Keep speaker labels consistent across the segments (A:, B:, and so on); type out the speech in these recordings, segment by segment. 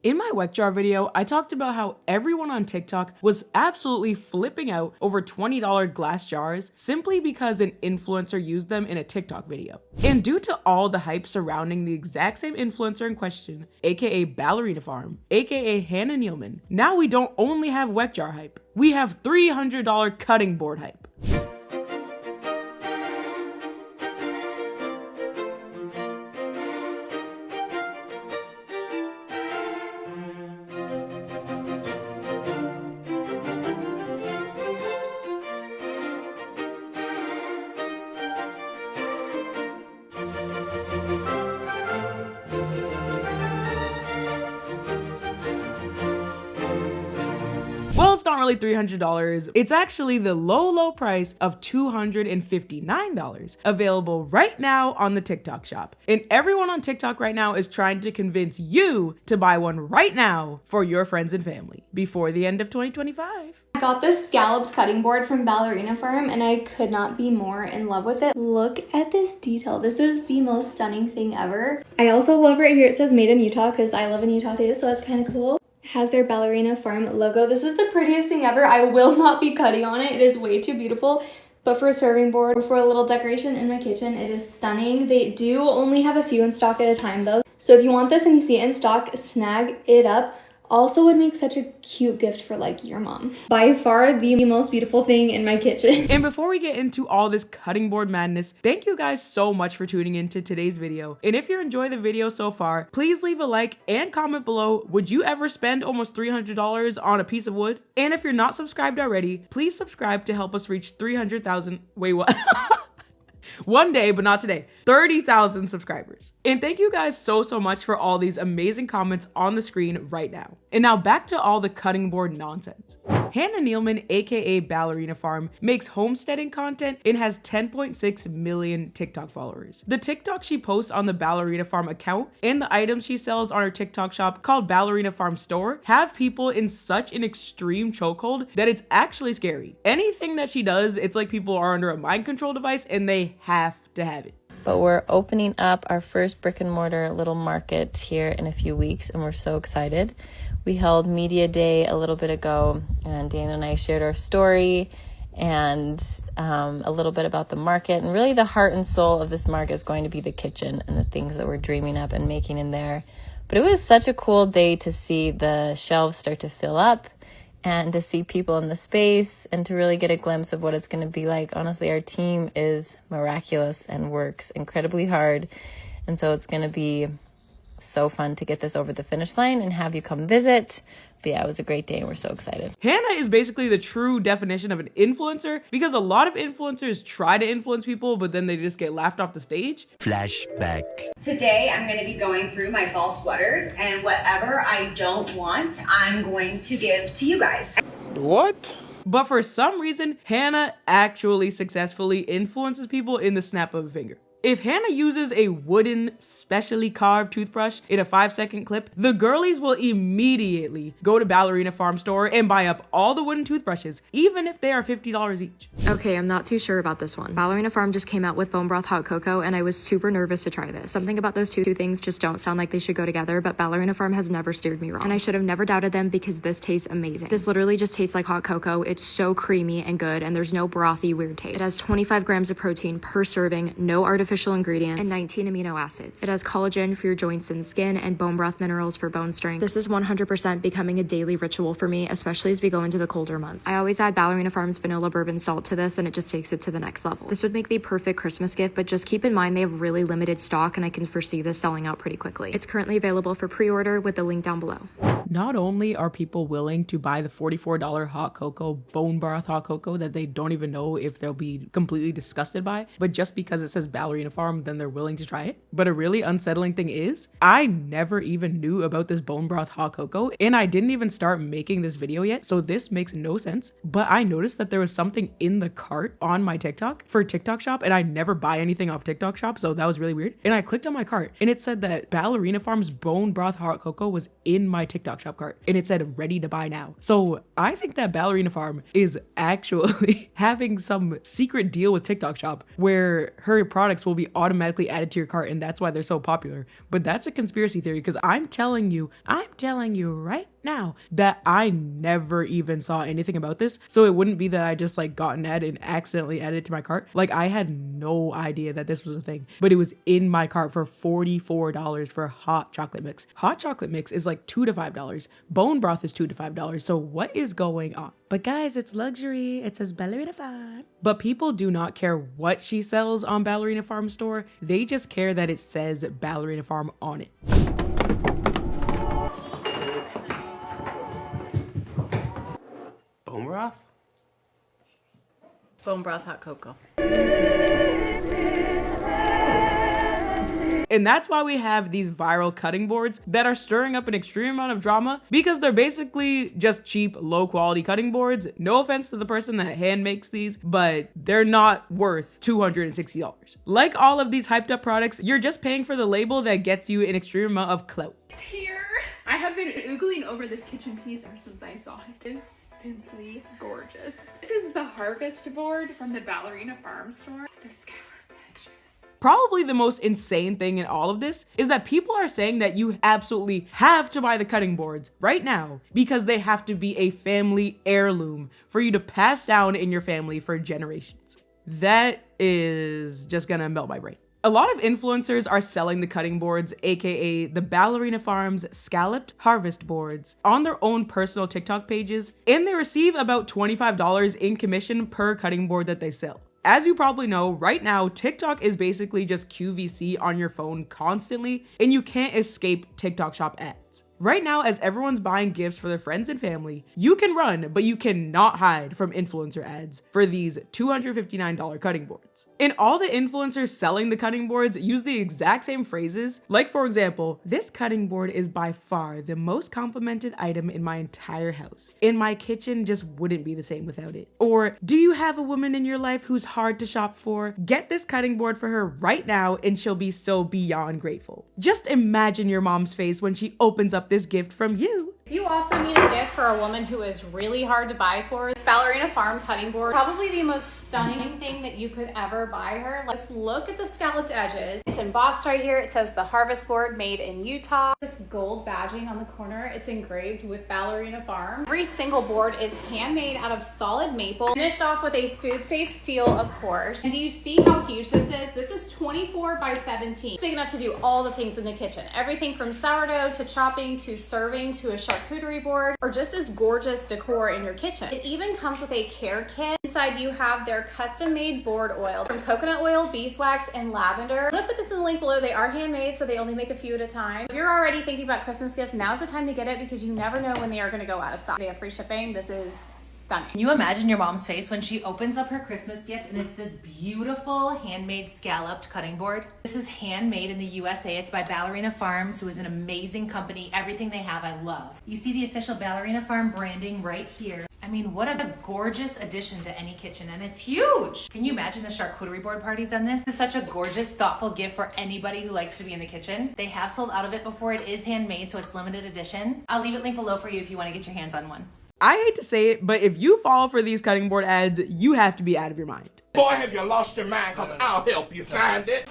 A: In my Weck jar video, I talked about how everyone on TikTok was absolutely flipping out over $20 glass jars simply because an influencer used them in a TikTok video. And due to all the hype surrounding the exact same influencer in question, aka Ballerina Farm, aka Hannah Nealman, now we don't only have Weck jar hype, we have $300 cutting board hype. Well, it's not really $300. It's actually the low price of $259 available right now on the TikTok shop. And everyone on TikTok right now is trying to convince you to buy one right now for your friends and family before the end of 2025.
B: I got this scalloped cutting board from Ballerina Farm and I could not be more in love with it. Look at this detail. This is the most stunning thing ever. I also love right here it says made in Utah because I live in Utah too, so that's kind of cool. Has their Ballerina Farm logo. This is the prettiest thing ever. I will not be cutting on it. It is way too beautiful. But for a serving board or for a little decoration in my kitchen, it is stunning. They do only have a few in stock at a time though. So if you want this and you see it in stock, snag it up. Also would make such a cute gift for like your mom. By far the most beautiful thing in my kitchen.
A: And before we get into all this cutting board madness, thank you guys so much for tuning into today's video. And if you're enjoying the video so far, please leave a like and comment below. Would you ever spend almost $300 on a piece of wood? And if you're not subscribed already, please subscribe to help us reach 300,000. Wait, what? One day, but not today, 30,000 subscribers. And thank you guys so much for all these amazing comments on the screen right now. And now back to all the cutting board nonsense. Hannah Nealman, aka Ballerina Farm, makes homesteading content and has 10.6 million TikTok followers. The TikTok she posts on the Ballerina Farm account and the items she sells on her TikTok shop called Ballerina Farm Store have people in such an extreme chokehold that it's actually scary. Anything that she does, it's like people are under a mind control device and they have to have it.
C: But we're opening up our first brick and mortar little market here in a few weeks and we're so excited. We held media day a little bit ago and Dana and I shared our story and a little bit about the market, and really the heart and soul of this market is going to be the kitchen and the things that we're dreaming up and making in there. But it was such a cool day to see the shelves start to fill up and to see people in the space and to really get a glimpse of what it's going to be like. Honestly, our team is miraculous and works incredibly hard. And so it's going to be so fun to get this over the finish line and have you come visit. But yeah, it was a great day and we're so excited.
A: Hannah is basically the true definition of an influencer because a lot of influencers try to influence people, but then they just get laughed off the stage.
D: Flashback.
E: Today, I'm going to be going through my fall sweaters, and whatever I don't want, I'm going to give to you guys.
D: What?
A: But for some reason, Hannah actually successfully influences people in the snap of a finger. If Hannah uses a wooden, specially carved toothbrush in a 5-second clip, the girlies will immediately go to Ballerina Farm Store and buy up all the wooden toothbrushes, even if they are $50 each.
F: Okay, I'm not too sure about this one. Ballerina Farm just came out with bone broth hot cocoa and I was super nervous to try this. Something about those two things just don't sound like they should go together, but Ballerina Farm has never steered me wrong. And I should have never doubted them because this tastes amazing. This literally just tastes like hot cocoa. It's so creamy and good and there's no brothy weird taste. It has 25 grams of protein per serving, no artificial ingredients, and 19 amino acids. It has collagen for your joints and skin and bone broth minerals for bone strength. This is 100% becoming a daily ritual for me, especially as we go into the colder months. I always add Ballerina Farm's vanilla bourbon salt to this and it just takes it to the next level. This would make the perfect Christmas gift, but just keep in mind they have really limited stock and I can foresee this selling out pretty quickly. It's currently available for pre-order with the link down below.
A: Not only are people willing to buy the $44 hot cocoa, bone broth hot cocoa that they don't even know if they'll be completely disgusted by, but just because it says Ballerina Farm, then they're willing to try it. But a really unsettling thing is, I never even knew about this bone broth hot cocoa and I didn't even start making this video yet, so this makes no sense. But I noticed that there was something in the cart on my TikTok for TikTok shop and I never buy anything off TikTok shop, so that was really weird. And I clicked on my cart and it said that Ballerina Farm's bone broth hot cocoa was in my TikTok TikTok shop cart and it said ready to buy now. So I think that Ballerina Farm is actually having some secret deal with TikTok shop where her products will be automatically added to your cart, and that's why they're so popular. But that's a conspiracy theory, because I'm telling you right now that I never even saw anything about this. So it wouldn't be that I just like got an ad and accidentally added it to my cart. Like, I had no idea that this was a thing, but it was in my cart for $44 for hot chocolate mix. Hot chocolate mix is like $2 to $5. Bone broth is $2 to $5. So what is going on? But guys, it's luxury. It says Ballerina Farm. But people do not care what she sells on Ballerina Farm store. They just care that it says Ballerina Farm on it.
D: Bone broth?
C: Bone broth hot cocoa.
A: And that's why we have these viral cutting boards that are stirring up an extreme amount of drama, because they're basically just cheap, low quality cutting boards. No offense to the person that hand makes these, but they're not worth $260. Like all of these hyped up products, you're just paying for the label that gets you an extreme amount of clout.
G: Here, I have been oogling over this kitchen piece ever since I saw it. It's simply gorgeous. This is the harvest board from the Ballerina Farm store. The scalloped edges.
A: Probably the most insane thing in all of this is that people are saying that you absolutely have to buy the cutting boards right now because they have to be a family heirloom for you to pass down in your family for generations. That is just gonna melt my brain. A lot of influencers are selling the cutting boards, aka the Ballerina Farm's scalloped harvest boards, on their own personal TikTok pages, and they receive about $25 in commission per cutting board that they sell. As you probably know, right now, TikTok is basically just QVC on your phone constantly, and you can't escape TikTok shop ads. Right now, as everyone's buying gifts for their friends and family, you can run, but you cannot hide from influencer ads for these $259 cutting boards. And all the influencers selling the cutting boards use the exact same phrases. Like, for example, this cutting board is by far the most complimented item in my entire house, and my kitchen just wouldn't be the same without it. Or, do you have a woman in your life who's hard to shop for? Get this cutting board for her right now and she'll be so beyond grateful. Just imagine your mom's face when she opens up this gift from you.
H: If you also need a gift for a woman who is really hard to buy for, this Ballerina Farm cutting board, probably the most stunning thing that you could ever buy her. Let's look at the scalloped edges. It's embossed right here. It says the harvest board made in Utah. This gold badging on the corner, it's engraved with Ballerina Farm. Every single board is handmade out of solid maple, finished off with a food safe seal, of course. And do you see how huge this is? This is 24 by 17. It's big enough to do all the things in the kitchen. Everything from sourdough to chopping to serving to a charcuterie board, or just as gorgeous decor in your kitchen. It even comes with a care kit. Inside you have their custom made board oil from coconut oil, beeswax, and lavender. I'm gonna put this in the link below. They are handmade, so they only make a few at a time. If you're already thinking about Christmas gifts, now's the time to get it because you never know when they are gonna go out of stock. They have free shipping. This is stunning.
I: Can you imagine your mom's face when she opens up her Christmas gift and it's this beautiful handmade scalloped cutting board? This is handmade in the USA. It's by Ballerina Farms, who is an amazing company. Everything they have, I love. You see the official Ballerina Farm branding right here. I mean, what a gorgeous addition to any kitchen, and it's huge. Can you imagine the charcuterie board parties on this? This is such a gorgeous, thoughtful gift for anybody who likes to be in the kitchen. They have sold out of it before. It is handmade, so it's limited edition. I'll leave it linked below for you if you want to get your hands on one.
A: I hate to say it, but if you fall for these cutting board ads, you have to be out of your mind.
J: Boy, have you lost your mind, because I'll help you find it.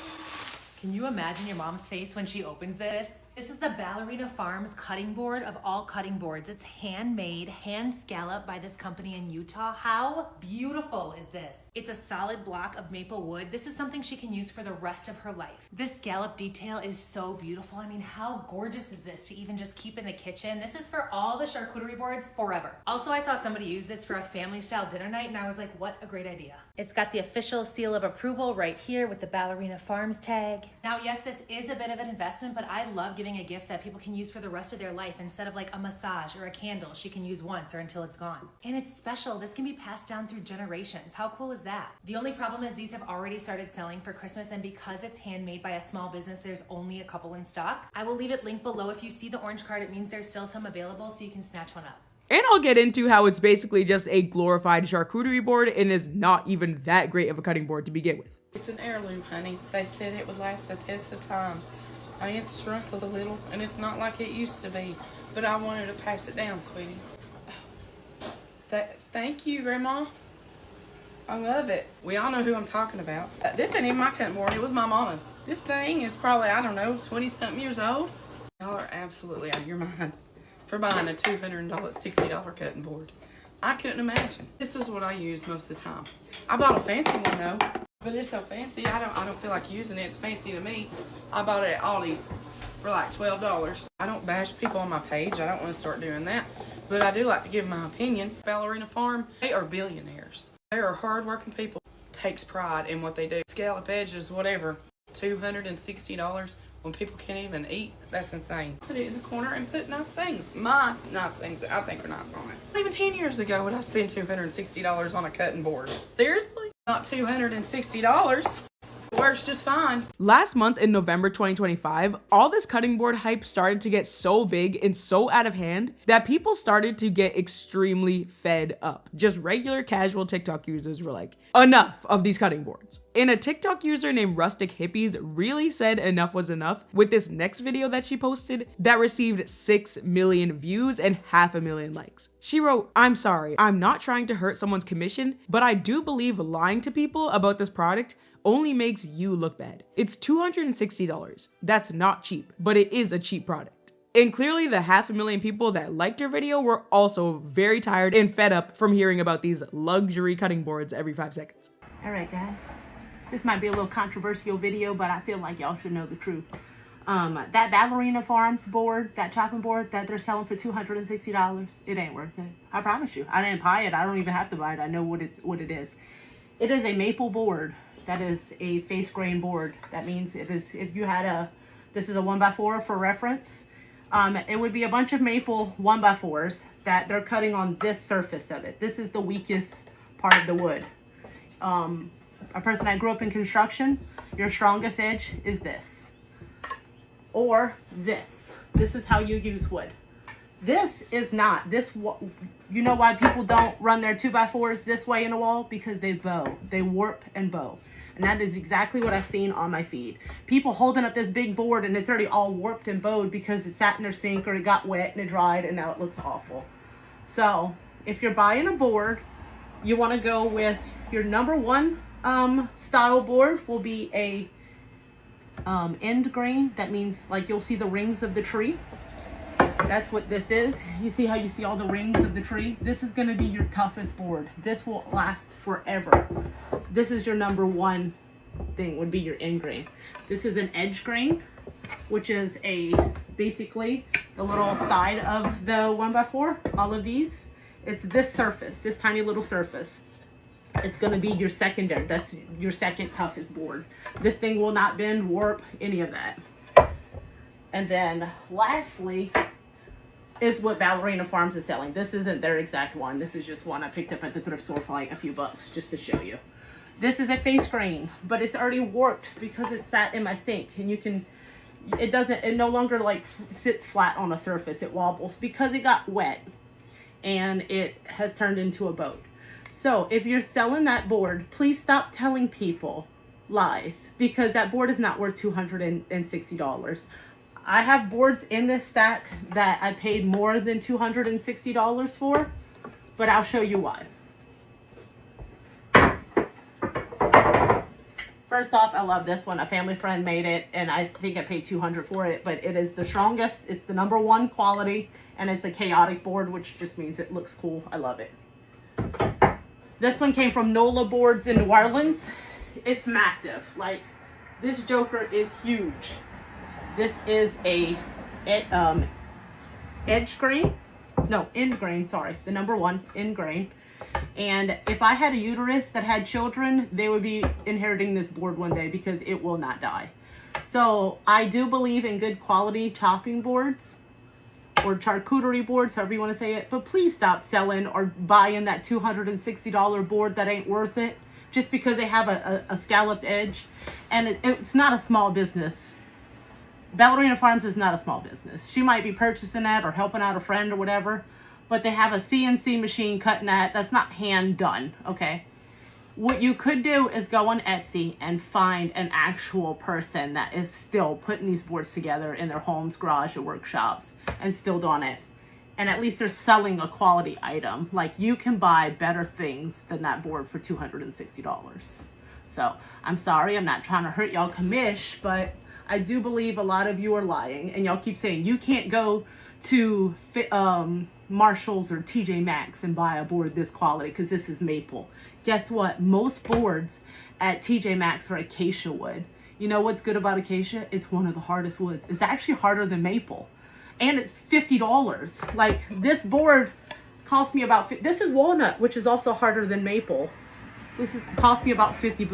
I: Can you imagine your mom's face when she opens this? This is the Ballerina Farms cutting board of all cutting boards. It's handmade, hand scalloped by this company in Utah. How beautiful is this? It's a solid block of maple wood. This is something she can use for the rest of her life. This scallop detail is so beautiful. I mean, how gorgeous is this to even just keep in the kitchen? This is for all the charcuterie boards forever. Also, I saw somebody use this for a family style dinner night and I was like, what a great idea. It's got the official seal of approval right here with the Ballerina Farms tag. Now, yes, this is a bit of an investment, but I love giving a gift that people can use for the rest of their life instead of like a massage or a candle she can use once or until it's gone. And it's special. This can be passed down through generations. How cool is that? The only problem is these have already started selling for Christmas, and because it's handmade by a small business, there's only a couple in stock. I will leave it linked below. If you see the orange card, it means there's still some available, so you can snatch one up.
A: And I'll get into how it's basically just a glorified charcuterie board and is not even that great of a cutting board to begin with.
K: It's an heirloom, honey. They said it would last the test of times. It's shrunk a little, and it's not like it used to be. but I wanted to pass it down, sweetie. Thank you, Grandma. I love it. We all know who I'm talking about. This ain't even my cutting board. It was my mama's. This thing is probably, I don't know, 20-something years old. Y'all are absolutely out of your mind for buying a $260 cutting board. I couldn't imagine. This is what I use most of the time. I bought a fancy one though, but it's so fancy. I don't feel like using it. It's fancy to me. I bought it at Aldi's for like $12. I don't bash people on my page. I don't want to start doing that, but I do like to give my opinion. Ballerina Farm, they are billionaires. They are hardworking people. Takes pride in what they do. Scallop edges, whatever. $260 when people can't even eat. That's insane. Put it in the corner and put nice things. My nice things that I think are nice on it. Not even 10 years ago would I spend $260 on a cutting board. Seriously? Not $260. It works just fine.
A: Last month in November 2025, all this cutting board hype started to get so big and so out of hand that people started to get extremely fed up. Just regular casual TikTok users were like, enough of these cutting boards. And a TikTok user named Rustic Hippies really said enough was enough with this next video that she posted that received 6 million views and 500,000 likes. She wrote, "I'm sorry, I'm not trying to hurt someone's commission, but I do believe lying to people about this product only makes you look bad. It's $260. That's not cheap, but it is a cheap product." And clearly the 500,000 people that liked her video were also very tired and fed up from hearing about these luxury cutting boards every 5 seconds.
L: All right, guys. This might be a little controversial video, but I feel like y'all should know the truth. That Ballerina Farms board, that chopping board that they're selling for $260, it ain't worth it. I promise you. I didn't buy it. I don't even have to buy it. I know what it is. It is a maple board. That is a face grain board. That means it is, if you had this is a 1x4 for reference. It would be a bunch of maple 1x4s that they're cutting on this surface of it. This is the weakest part of the wood. A person that grew up in construction, your strongest edge is this. Or this. This is how you use wood. This is not. You know why people don't run their 2x4s this way in a wall? Because they bow. They warp and bow. And that is exactly what I've seen on my feed. People holding up this big board and it's already all warped and bowed because it sat in their sink or it got wet and it dried and now it looks awful. So if you're buying a board, you want to go with your number one style board will be a end grain. That means like you'll see the rings of the tree. That's what this is. You see how you see all the rings of the tree? This is going to be your toughest board. This will last forever. This is your number one thing, would be your end grain. This is an edge grain, which is basically the little side of the 1x4. All of these, it's this surface, this tiny little surface. It's going to be your secondary. That's your second toughest board. This thing will not bend, warp, any of that. And then lastly is what Ballerina Farms is selling. This isn't their exact one. This is just one I picked up at the thrift store for like a few bucks just to show you. This is a face grain, but it's already warped because it sat in my sink, and you can, it no longer like sits flat on a surface. It wobbles because it got wet and it has turned into a boat. So if you're selling that board, please stop telling people lies, because that board is not worth $260. I have boards in this stack that I paid more than $260 for, but I'll show you why. First off, I love this one. A family friend made it, and I think I paid $200 for it, but it is the strongest. It's the number one quality, and it's a chaotic board, which just means it looks cool. I love it. This one came from NOLA Boards in New Orleans. It's massive. Like, this joker is huge. This is a edge grain. No, end grain, sorry. The number one, end grain. And if I had a uterus that had children, they would be inheriting this board one day because it will not die. So I do believe in good quality chopping boards or charcuterie boards, however you want to say it. But please stop selling or buying that $260 board that ain't worth it just because they have a scalloped edge. And it's not a small business. Ballerina Farms is not a small business. She might be purchasing that or helping out a friend or whatever, but they have a CNC machine cutting that. That's not hand done, okay? What you could do is go on Etsy and find an actual person that is still putting these boards together in their homes, garage, or workshops and still doing it. and at least they're selling a quality item. Like, you can buy better things than that board for $260. So I'm sorry, I'm not trying to hurt y'all commish, but I do believe a lot of you are lying, and y'all keep saying you can't go to Marshall's or TJ Maxx and buy a board this quality because this is maple. Guess what? Most boards at TJ Maxx are acacia wood. You know what's good about acacia? It's one of the hardest woods. It's actually harder than maple. And it's $50. Like, this board cost me about, this is walnut, which is also harder than maple. Cost me about 50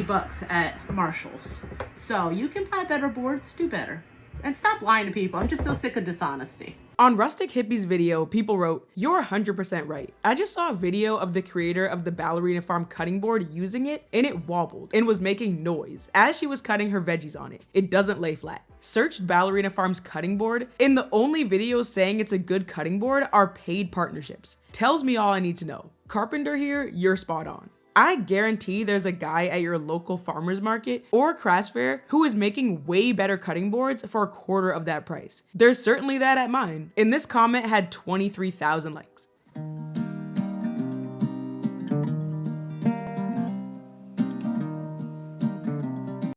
L: bucks at Marshall's. So you can buy better boards, do better. And stop lying to people. I'm just so sick of dishonesty.
A: On Rustic Hippie's video, people wrote, "You're 100% right. I just saw a video of the creator of the Ballerina Farm cutting board using it, and it wobbled and was making noise as she was cutting her veggies on it. It doesn't lay flat." Searched Ballerina Farm's cutting board, and the only videos saying it's a good cutting board are paid partnerships. Tells me all I need to know. Carpenter here, you're spot on. I guarantee there's a guy at your local farmer's market or craft fair who is making way better cutting boards for a quarter of that price. There's certainly that at mine. And this comment had 23,000 likes.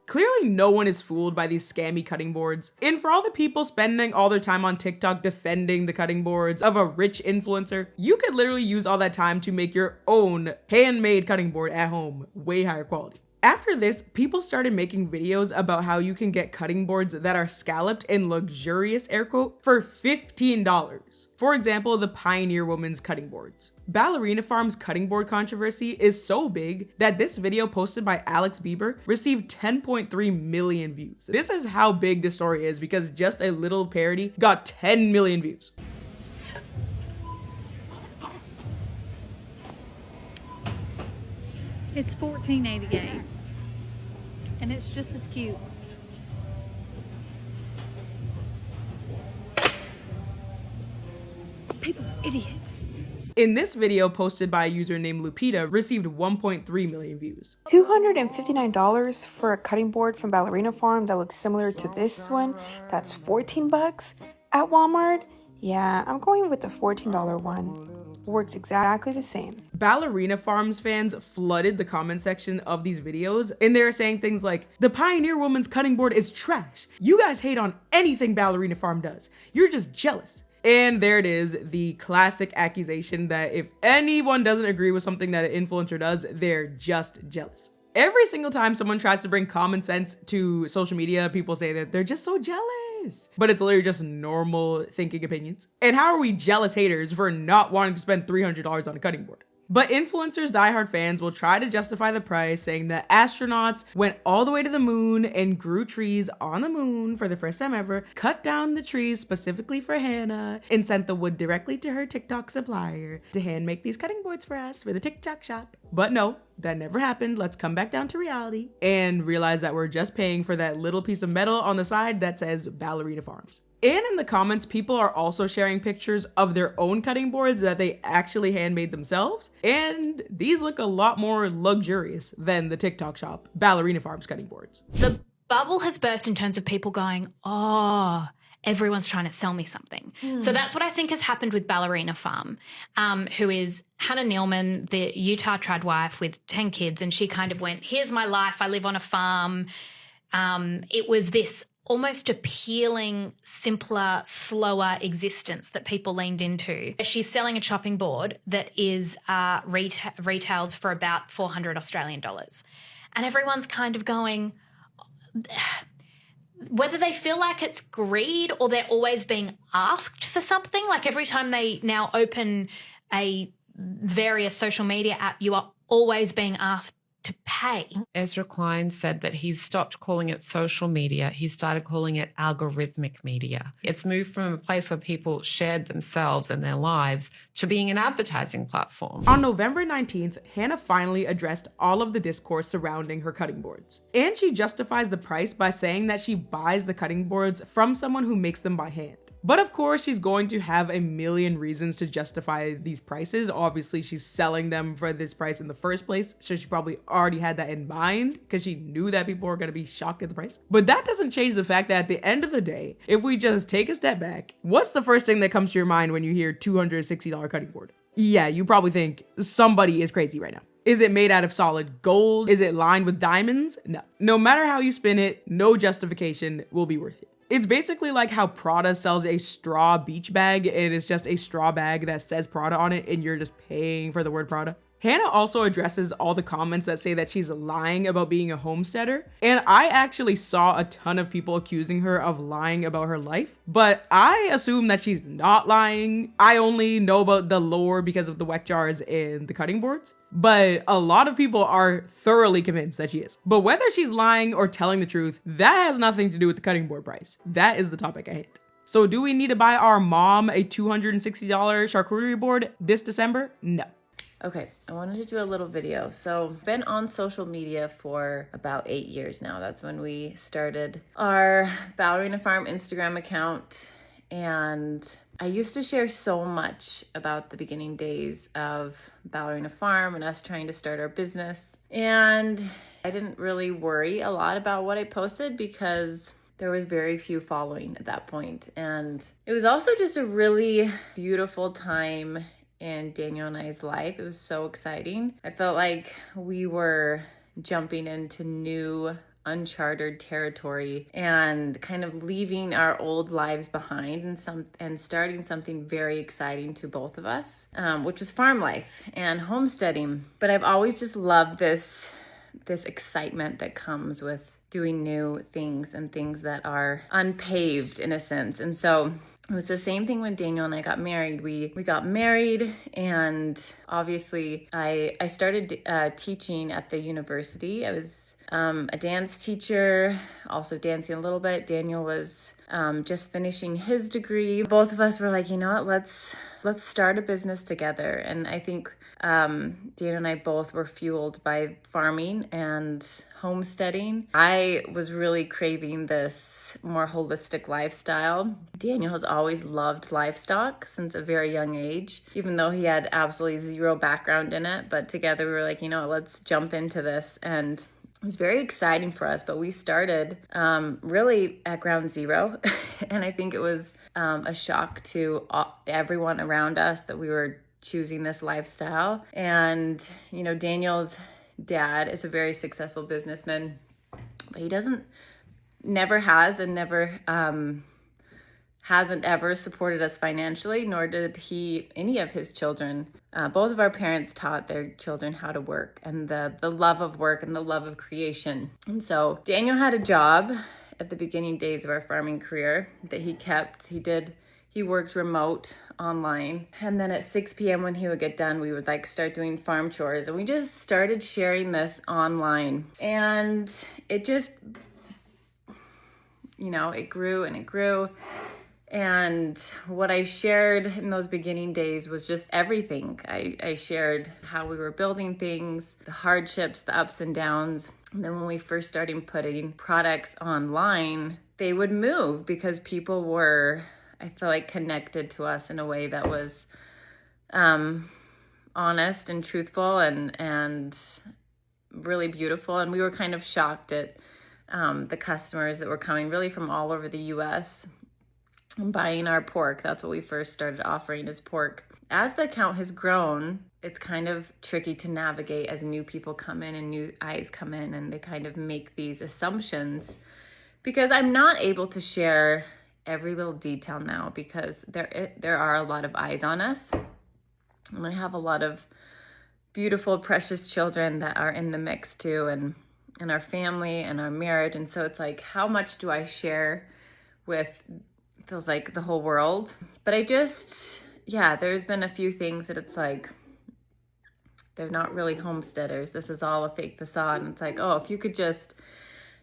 A: Clearly no one is fooled by these scammy cutting boards. And for all the people spending all their time on TikTok defending the cutting boards of a rich influencer, you could literally use all that time to make your own handmade cutting board at home, way higher quality. After this, people started making videos about how you can get cutting boards that are scalloped and luxurious, air quote, for $15. For example, the Pioneer Woman's cutting boards. Ballerina Farm's cutting board controversy is so big that this video posted by Alex Bieber received 10.3 million views. This is how big the story is because just a little parody got 10 million views.
M: It's $14.88 and it's just as cute. People are idiots.
A: In this video posted by a user named Lupita received 1.3 million views.
N: $259 for a cutting board from Ballerina Farm that looks similar to this one. That's 14 bucks at Walmart. Yeah, I'm going with the $14 one. Works exactly the same.
A: Ballerina Farms fans flooded the comment section of these videos, and they were saying things like, "The Pioneer Woman's cutting board is trash. You guys hate on anything Ballerina Farm does. You're just jealous." And there it is, the classic accusation that if anyone doesn't agree with something that an influencer does, they're just jealous. Every single time someone tries to bring common sense to social media, people say that they're just so jealous. But it's literally just normal thinking opinions. And how are we jealous haters for not wanting to spend $300 on a cutting board? But influencers' diehard fans will try to justify the price, saying that astronauts went all the way to the moon and grew trees on the moon for the first time ever, cut down the trees specifically for Hannah, and sent the wood directly to her TikTok supplier to hand make these cutting boards for us for the TikTok shop. But no, that never happened. Let's come back down to reality and realize that we're just paying for that little piece of metal on the side that says Ballerina Farms. And in the comments, people are also sharing pictures of their own cutting boards that they actually handmade themselves. And these look a lot more luxurious than the TikTok shop Ballerina Farms cutting boards.
O: The bubble has burst in terms of people going, "Oh, everyone's trying to sell me something." So that's what I think has happened with Ballerina Farm, who is Hannah Nealman, the Utah trad wife with 10 kids. And she kind of went, "Here's my life. I live on a farm." It was this almost appealing, simpler, slower existence that people leaned into. She's selling a chopping board that is retails for about $400 Australian dollars. And everyone's kind of going, whether they feel like it's greed or they're always being asked for something, like every time they now open a various social media app, you are always being asked to pay.
P: Ezra Klein said that he's stopped calling it social media. He started calling it algorithmic media. It's moved from a place where people shared themselves and their lives to being an advertising platform.
A: On November 19th, Hannah finally addressed all of the discourse surrounding her cutting boards. And she justifies the price by saying that she buys the cutting boards from someone who makes them by hand. But of course, she's going to have a million reasons to justify these prices. Obviously, she's selling them for this price in the first place, so she probably already had that in mind because she knew that people were going to be shocked at the price. But that doesn't change the fact that at the end of the day, if we just take a step back, what's the first thing that comes to your mind when you hear $260 cutting board? Yeah, you probably think somebody is crazy right now. Is it made out of solid gold? Is it lined with diamonds? No. No matter how you spin it, no justification will be worth it. It's basically like how Prada sells a straw beach bag and it's just a straw bag that says Prada on it and you're just paying for the word Prada. Hannah also addresses all the comments that say that she's lying about being a homesteader. And I actually saw a ton of people accusing her of lying about her life, but I assume that she's not lying. I only know about the lore because of the Weck jars and the cutting boards, but a lot of people are thoroughly convinced that she is. But whether she's lying or telling the truth, that has nothing to do with the cutting board price. That is the topic at hand. So do we need to buy our mom a $260 charcuterie board this December? No.
C: Okay, I wanted to do a little video. So I've been on social media for about 8 years now. That's when we started our Ballerina Farm Instagram account. And I used to share so much about the beginning days of Ballerina Farm and us trying to start our business. And I didn't really worry a lot about what I posted because there was very few following at that point. And it was also just a really beautiful time in Daniel and I's life. It was so exciting. I felt like we were jumping into new uncharted territory and kind of leaving our old lives behind and starting something very exciting to both of us, which was farm life and homesteading. But I've always just loved this excitement that comes with doing new things and things that are unpaved in a sense. And so it was the same thing when Daniel and I got married. We got married, and obviously I started teaching at the university. I was a dance teacher, also dancing a little bit. Daniel was just finishing his degree. Both of us were like, you know what, let's start a business together. And I think Daniel and I both were fueled by farming and homesteading. I was really craving this more holistic lifestyle. Daniel has always loved livestock since a very young age, even though he had absolutely zero background in it. But together we were like, you know, let's jump into this. And it was very exciting for us, but we started really at ground zero. And I think it was a shock to everyone around us that we were choosing this lifestyle. And, you know, Daniel's dad is a very successful businessman, but he never has and never hasn't ever supported us financially, nor did any of his children. Both of our parents taught their children how to work and the love of work and the love of creation. And so Daniel had a job at the beginning days of our farming career that he kept. He worked remote online. And then at 6 p.m. when he would get done, we would like start doing farm chores. And we just started sharing this online. And it just, you know, it grew and it grew. And what I shared in those beginning days was just everything. I shared how we were building things, the hardships, the ups and downs. And then when we first started putting products online, they would move because people were, I feel like, connected to us in a way that was honest and truthful and really beautiful. And we were kind of shocked at the customers that were coming really from all over the US buying our pork. That's what we first started offering, is pork. As the account has grown, it's kind of tricky to navigate as new people come in and new eyes come in, and they kind of make these assumptions because I'm not able to share every little detail now because there are a lot of eyes on us, and I have a lot of beautiful, precious children that are in the mix too, and our family and our marriage. And so it's like, how much do I share with, feels like, the whole world? But there's been a few things that it's like, they're not really homesteaders. This is all a fake facade. And it's like, oh, if you could just,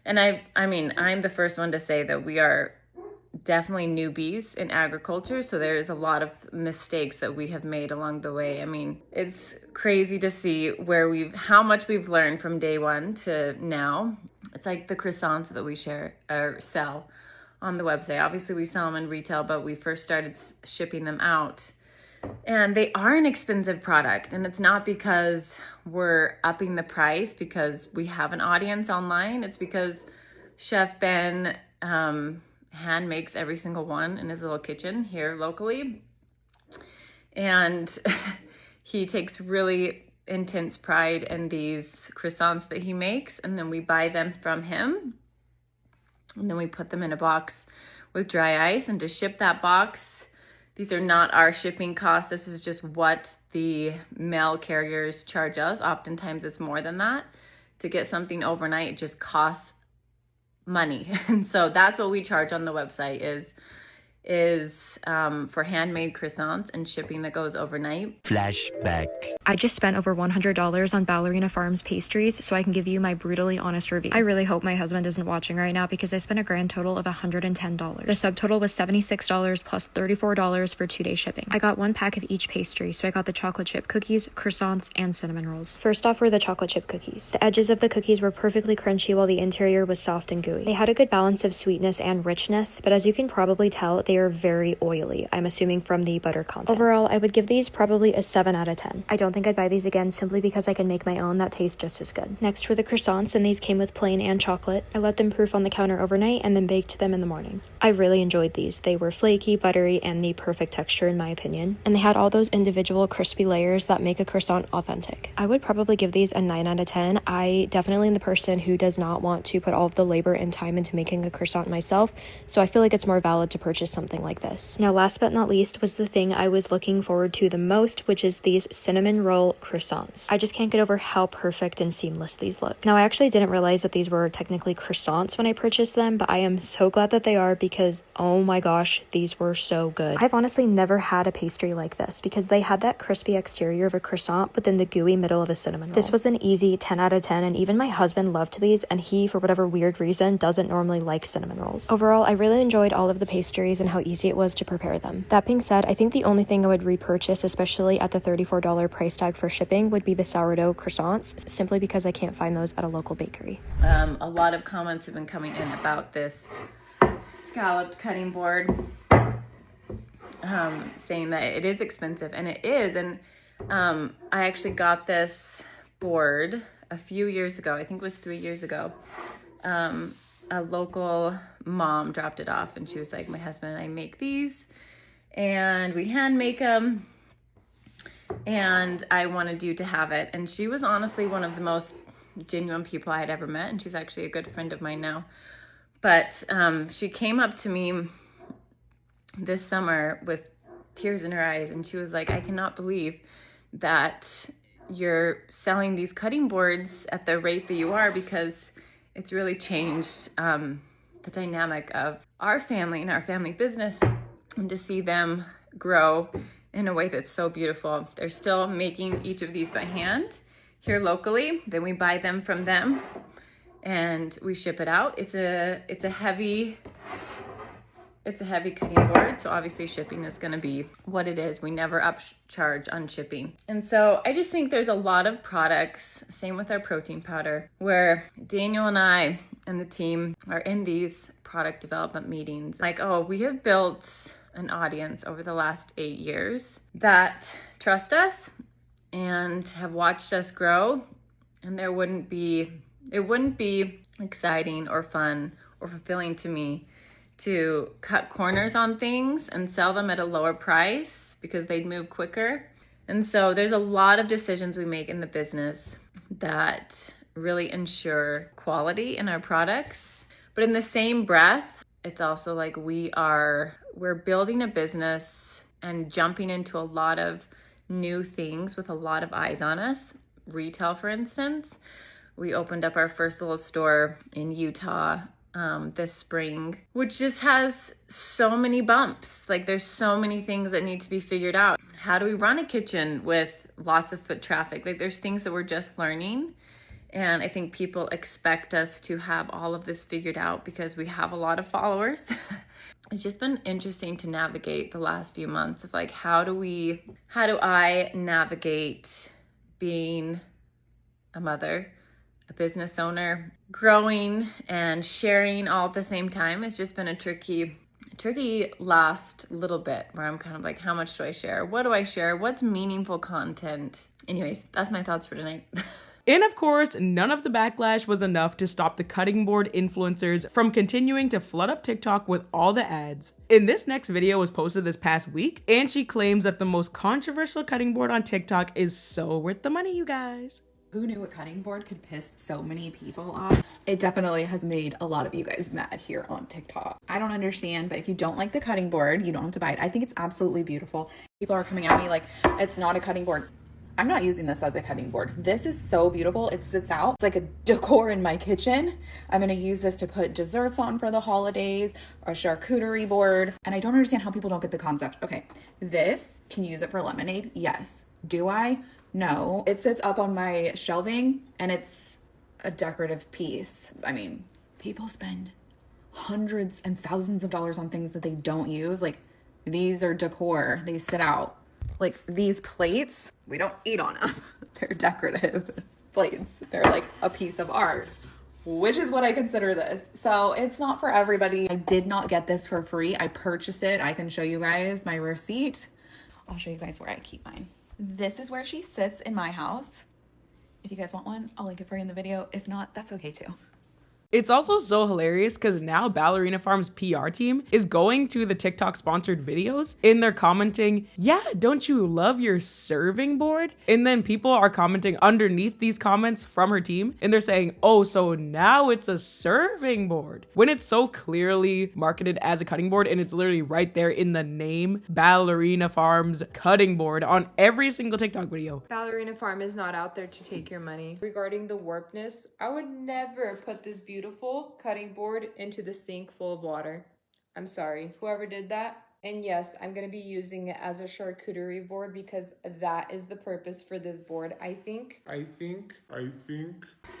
C: and I mean, I'm the first one to say that we are definitely newbies in agriculture. So there's a lot of mistakes that we have made along the way. I mean, it's crazy to see how much we've learned from day one to now. It's like the croissants that we share or sell on the website. Obviously we sell them in retail, but we first started shipping them out. And they are an expensive product, and it's not because we're upping the price because we have an audience online. It's because Chef Ben hand makes every single one in his little kitchen here locally. And he takes really intense pride in these croissants that he makes, and then we buy them from him. And then we put them in a box with dry ice, and to ship that box, these are not our shipping costs. This is just what the mail carriers charge us. Oftentimes it's more than that. To get something overnight, it just costs money. And so that's what we charge on the website is for handmade croissants and shipping that goes overnight.
F: Flashback. I just spent over $100 on Ballerina Farms pastries, so I can give you my brutally honest review. I really hope my husband isn't watching right now because I spent a grand total of $110. The subtotal was $76 plus $34 for 2-day shipping. I got 1 pack of each pastry, so I got the chocolate chip cookies, croissants, and cinnamon rolls. First off were the chocolate chip cookies. The edges of the cookies were perfectly crunchy while the interior was soft and gooey. They had a good balance of sweetness and richness, but as you can probably tell, they are very oily. I'm assuming from the butter content. Overall, I would give these probably a 7 out of 10. I don't think I'd buy these again simply because I can make my own that taste just as good. Next were the croissants, and these came with plain and chocolate. I let them proof on the counter overnight and then baked them in the morning. I really enjoyed these. They were flaky, buttery, and the perfect texture in my opinion. And they had all those individual crispy layers that make a croissant authentic. I would probably give these a 9 out of 10. I definitely am the person who does not want to put all of the labor and time into making a croissant myself, so I feel like it's more valid to purchase something like this. Now, last but not least was the thing I was looking forward to the most, which is these cinnamon roll croissants. I just can't get over how perfect and seamless these look. Now, I actually didn't realize that these were technically croissants when I purchased them, but I am so glad that they are because, oh my gosh, these were so good. I've honestly never had a pastry like this because they had that crispy exterior of a croissant, but then the gooey middle of a cinnamon roll. This was an easy 10 out of 10, and even my husband loved these, and he, for whatever weird reason, doesn't normally like cinnamon rolls. Overall, I really enjoyed all of the pastries and how easy it was to prepare them. That being said, I think the only thing I would repurchase, especially at the $34 price tag for shipping, would be the sourdough croissants, simply because I can't find those at a local bakery.
C: A lot of comments have been coming in about this scalloped cutting board, saying that it is expensive, and it is. And I actually got this board a few years ago. I think it was 3 years ago. A local mom dropped it off, and she was like, my husband and I make these and we hand make them, and I wanted you to have it. And she was honestly one of the most genuine people I had ever met, and she's actually a good friend of mine now. But she came up to me this summer with tears in her eyes, and she was like, I cannot believe that you're selling these cutting boards at the rate that you are, because it's really changed the dynamic of our family and our family business, and to see them grow in a way that's so beautiful. They're still making each of these by hand here locally. Then we buy them from them and we ship it out. It's a heavy cutting board, so obviously shipping is going to be what it is. We never upcharge on shipping. And so I just think there's a lot of products, same with our protein powder, where Daniel and I and the team are in these product development meetings. Like, oh, we have built an audience over the last 8 years that trust us and have watched us grow, and it wouldn't be exciting or fun or fulfilling to me to cut corners on things and sell them at a lower price because they'd move quicker. And so there's a lot of decisions we make in the business that really ensure quality in our products. But in the same breath, it's also like we're building a business and jumping into a lot of new things with a lot of eyes on us. Retail, for instance. We opened up our first little store in Utah this spring, which just has so many bumps. Like, there's so many things that need to be figured out. How do we run a kitchen with lots of foot traffic? Like, there's things that we're just learning. And I think people expect us to have all of this figured out because we have a lot of followers. It's just been interesting to navigate the last few months of like, how do I navigate being a mother, a business owner. Growing and sharing all at the same time has just been a tricky last little bit where I'm kind of like, how much do I share? What do I share? What's meaningful content? Anyways, that's my thoughts for tonight.
A: And of course, none of the backlash was enough to stop the cutting board influencers from continuing to flood up TikTok with all the ads. And this next video was posted this past week, and she claims that the most controversial cutting board on TikTok is so worth the money, you guys.
Q: Who knew a cutting board could piss so many people off? It definitely has made a lot of you guys mad here on TikTok. I don't understand, but if you don't like the cutting board, you don't have to buy it. I think it's absolutely beautiful. People are coming at me like, it's not a cutting board. I'm not using this as a cutting board. This is so beautiful. It sits out. It's like a decor in my kitchen. I'm gonna use this to put desserts on for the holidays, or a charcuterie board. And I don't understand how people don't get the concept. Okay, this, can you use it for lemonade? Yes. Do I? No. It sits up on my shelving and it's a decorative piece. I mean, people spend hundreds and thousands of dollars on things that they don't use. Like, these are decor. They sit out. Like, these plates, we don't eat on them. They're decorative plates. They're like a piece of art, which is what I consider this. So it's not for everybody. I did not get this for free. I purchased it. I can show you guys my receipt. I'll show you guys where I keep mine. This is where she sits in my house. If you guys want one, I'll link it for you in the video. If not, that's okay too.
A: It's also so hilarious because now Ballerina Farm's PR team is going to the TikTok sponsored videos and they're commenting, yeah, don't you love your serving board? And then people are commenting underneath these comments from her team and they're saying, oh, so now it's a serving board. When it's so clearly marketed as a cutting board and it's literally right there in the name, Ballerina Farm's cutting board on every single TikTok video.
R: Ballerina Farm is not out there to take your money. Regarding the warpness, I would never put this beautiful cutting board into the sink full of water. I'm sorry, whoever did that. And yes, I'm going to be using it as a charcuterie board because that is the purpose for this board. I think.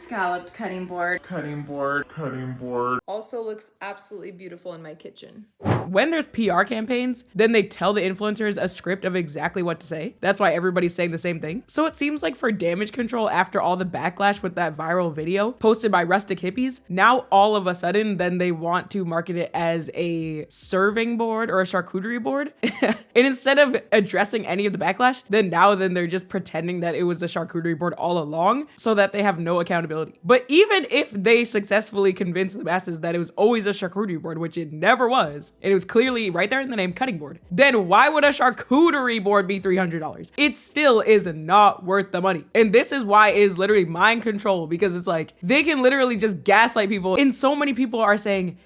C: Scalloped cutting board.
R: Cutting board. Also looks absolutely beautiful in my kitchen.
A: When there's PR campaigns, then they tell the influencers a script of exactly what to say. That's why everybody's saying the same thing. So it seems like for damage control, after all the backlash with that viral video posted by Rustic Hippies, now all of a sudden, then they want to market it as a serving board or a charcuterie board. And instead of addressing any of the backlash, then they're just pretending that it was a charcuterie board all along so that they have no accountability. But even if they successfully convince the masses that it was always a charcuterie board, which it never was, and it was clearly right there in the name cutting board, then why would a charcuterie board be $300? It still is not worth the money. And this is why it is literally mind control, because it's like they can literally just gaslight people. And so many people are saying,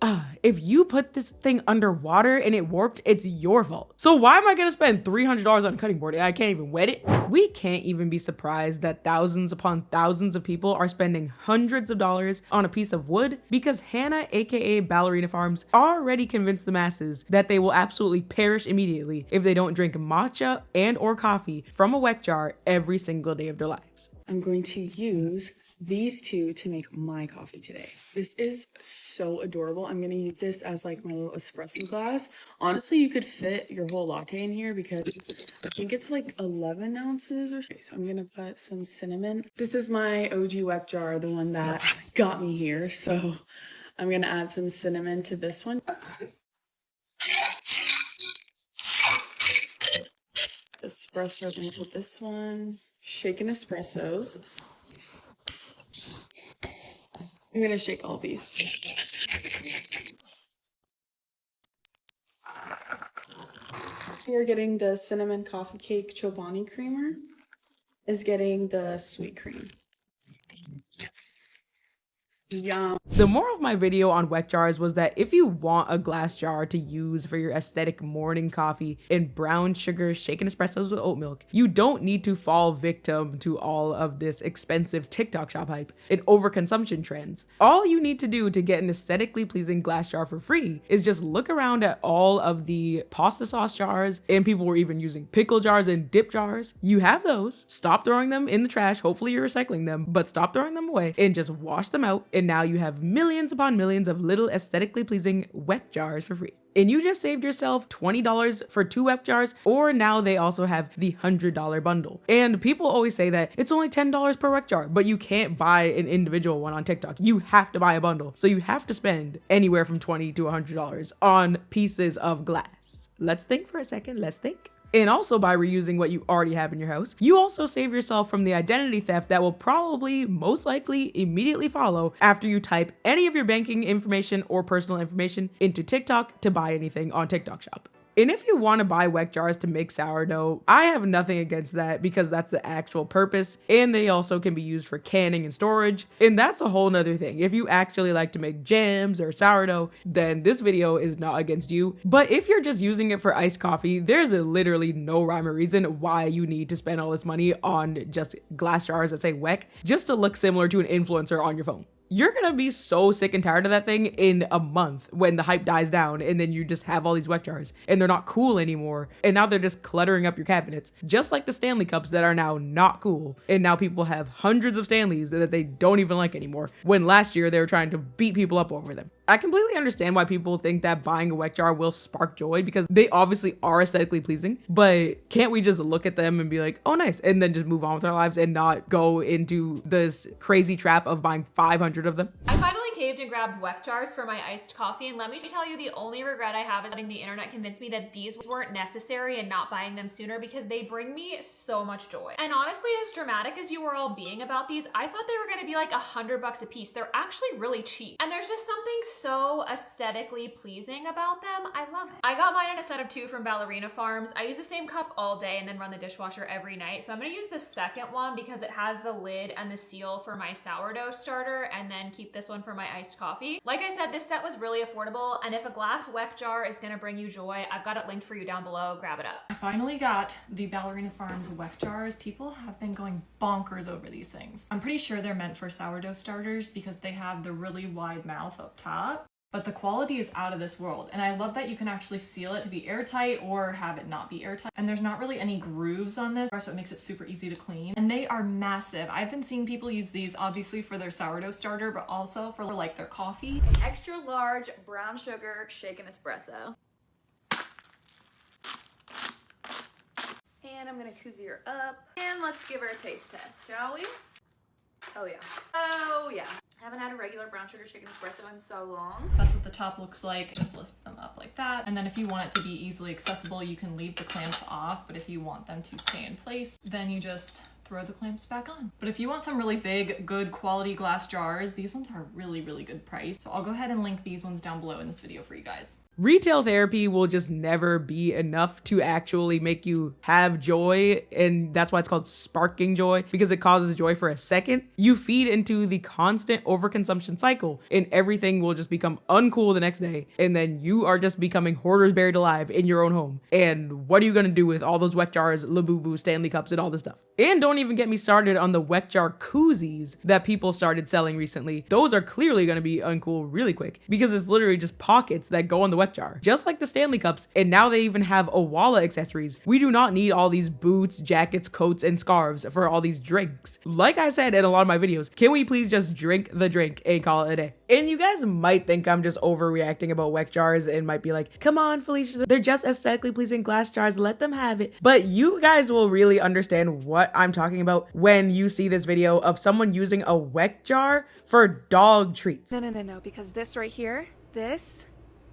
A: if you put this thing underwater and it warped, it's your fault. So why am I gonna spend $300 on a cutting board and I can't even wet it? We can't even be surprised that thousands upon thousands of people are spending hundreds of dollars on a piece of wood because Hannah, aka Ballerina Farms, already convinced the masses that they will absolutely perish immediately if they don't drink matcha and or coffee from a Weck jar every single day of their lives.
S: I'm going to use these two to make my coffee today. This is so adorable. I'm gonna use this as like my little espresso glass. Honestly, you could fit your whole latte in here because I think it's like 11 ounces or so. So I'm gonna put some cinnamon. This is my OG Weck jar, the one that got me here. So I'm gonna add some cinnamon to this one. Espresso into this one. Shaken espressos. I'm gonna shake all these. You're getting the cinnamon coffee cake Chobani creamer. Is getting the sweet cream. Yum.
A: The moral of my video on Weck jars was that if you want a glass jar to use for your aesthetic morning coffee and brown sugar shaken espressos with oat milk, you don't need to fall victim to all of this expensive TikTok shop hype and overconsumption trends. All you need to do to get an aesthetically pleasing glass jar for free is just look around at all of the pasta sauce jars, and people were even using pickle jars and dip jars. You have those. Stop throwing them in the trash. Hopefully you're recycling them, but stop throwing them away and just wash them out and and now you have millions upon millions of little aesthetically pleasing Weck jars for free. And you just saved yourself $20 for 2 Weck jars, or now they also have the $100 bundle. And people always say that it's only $10 per Weck jar, but you can't buy an individual one on TikTok. You have to buy a bundle. So you have to spend anywhere from $20 to $100 on pieces of glass. Let's think for a second, let's think. And also by reusing what you already have in your house, you also save yourself from the identity theft that will probably most likely immediately follow after you type any of your banking information or personal information into TikTok to buy anything on TikTok Shop. And if you want to buy Weck jars to make sourdough, I have nothing against that because that's the actual purpose, and they also can be used for canning and storage, and that's a whole nother thing. If you actually like to make jams or sourdough, then this video is not against you. But if you're just using it for iced coffee, there's literally no rhyme or reason why you need to spend all this money on just glass jars that say Weck just to look similar to an influencer on your phone. You're gonna be so sick and tired of that thing in a month when the hype dies down, and then you just have all these Weck jars and they're not cool anymore, and now they're just cluttering up your cabinets, just like the Stanley cups that are now not cool, and now people have hundreds of Stanleys that they don't even like anymore, when last year they were trying to beat people up over them. I completely understand why people think that buying a Weck jar will spark joy because they obviously are aesthetically pleasing, but can't we just look at them and be like, oh nice, and then just move on with our lives and not go into this crazy trap of buying 500 of them?
T: I finally caved and grabbed Weck jars for my iced coffee, and let me tell you, the only regret I have is letting the internet convince me that these weren't necessary and not buying them sooner, because they bring me so much joy. And honestly, as dramatic as you were all being about these, I thought they were gonna be like $100 a piece. They're actually really cheap, and there's just something so aesthetically pleasing about them. I love it. I got mine in a set of 2 from Ballerina Farms. I use the same cup all day and then run the dishwasher every night, so I'm gonna use the second one because it has the lid and the seal for my sourdough starter, and then keep this one for my iced coffee. Like I said, this set was really affordable, and if a glass Weck jar is gonna bring you joy, I've got it linked for you down below. Grab it up.
U: I finally got the Ballerina Farms Weck jars. People have been going bonkers over these things. I'm pretty sure they're meant for sourdough starters because they have the really wide mouth up top, but the quality is out of this world. And I love that you can actually seal it to be airtight or have it not be airtight. And there's not really any grooves on this, so it makes it super easy to clean. And they are massive. I've been seeing people use these obviously for their sourdough starter, but also for like their coffee.
Q: An extra large brown sugar shaken espresso. And I'm gonna koozie her up. And let's give her a taste test, shall we? Oh yeah. Oh yeah. Haven't had a regular brown sugar shaken espresso in so long.
U: That's what the top looks like. Just lift them up like that. And then if you want it to be easily accessible, you can leave the clamps off. But if you want them to stay in place, then you just throw the clamps back on. But if you want some really big, good quality glass jars, these ones are really, really good price. So I'll go ahead and link these ones down below in this video for you guys.
A: Retail therapy will just never be enough to actually make you have joy, and that's why it's called sparking joy, because it causes joy for a second. You feed into the constant overconsumption cycle, and everything will just become uncool the next day, and then you are just becoming hoarders buried alive in your own home. And what are you gonna do with all those Weck jars, Labubu, Stanley cups, and all this stuff? And don't even get me started on the Weck jar koozies that people started selling recently. Those are clearly gonna be uncool really quick, because it's literally just pockets that go on the Weck jar, just like the Stanley cups, and now they even have Owala accessories. We do not need all these boots, jackets, coats, and scarves for all these drinks. Like I said in a lot of my videos, can we please just drink the drink and call it a day? And you guys might think I'm just overreacting about Weck jars and might be like, come on, Felicia, they're just aesthetically pleasing glass jars, let them have it. But you guys will really understand what I'm talking about when you see this video of someone using a Weck jar for dog treats.
V: No, because this right here, this,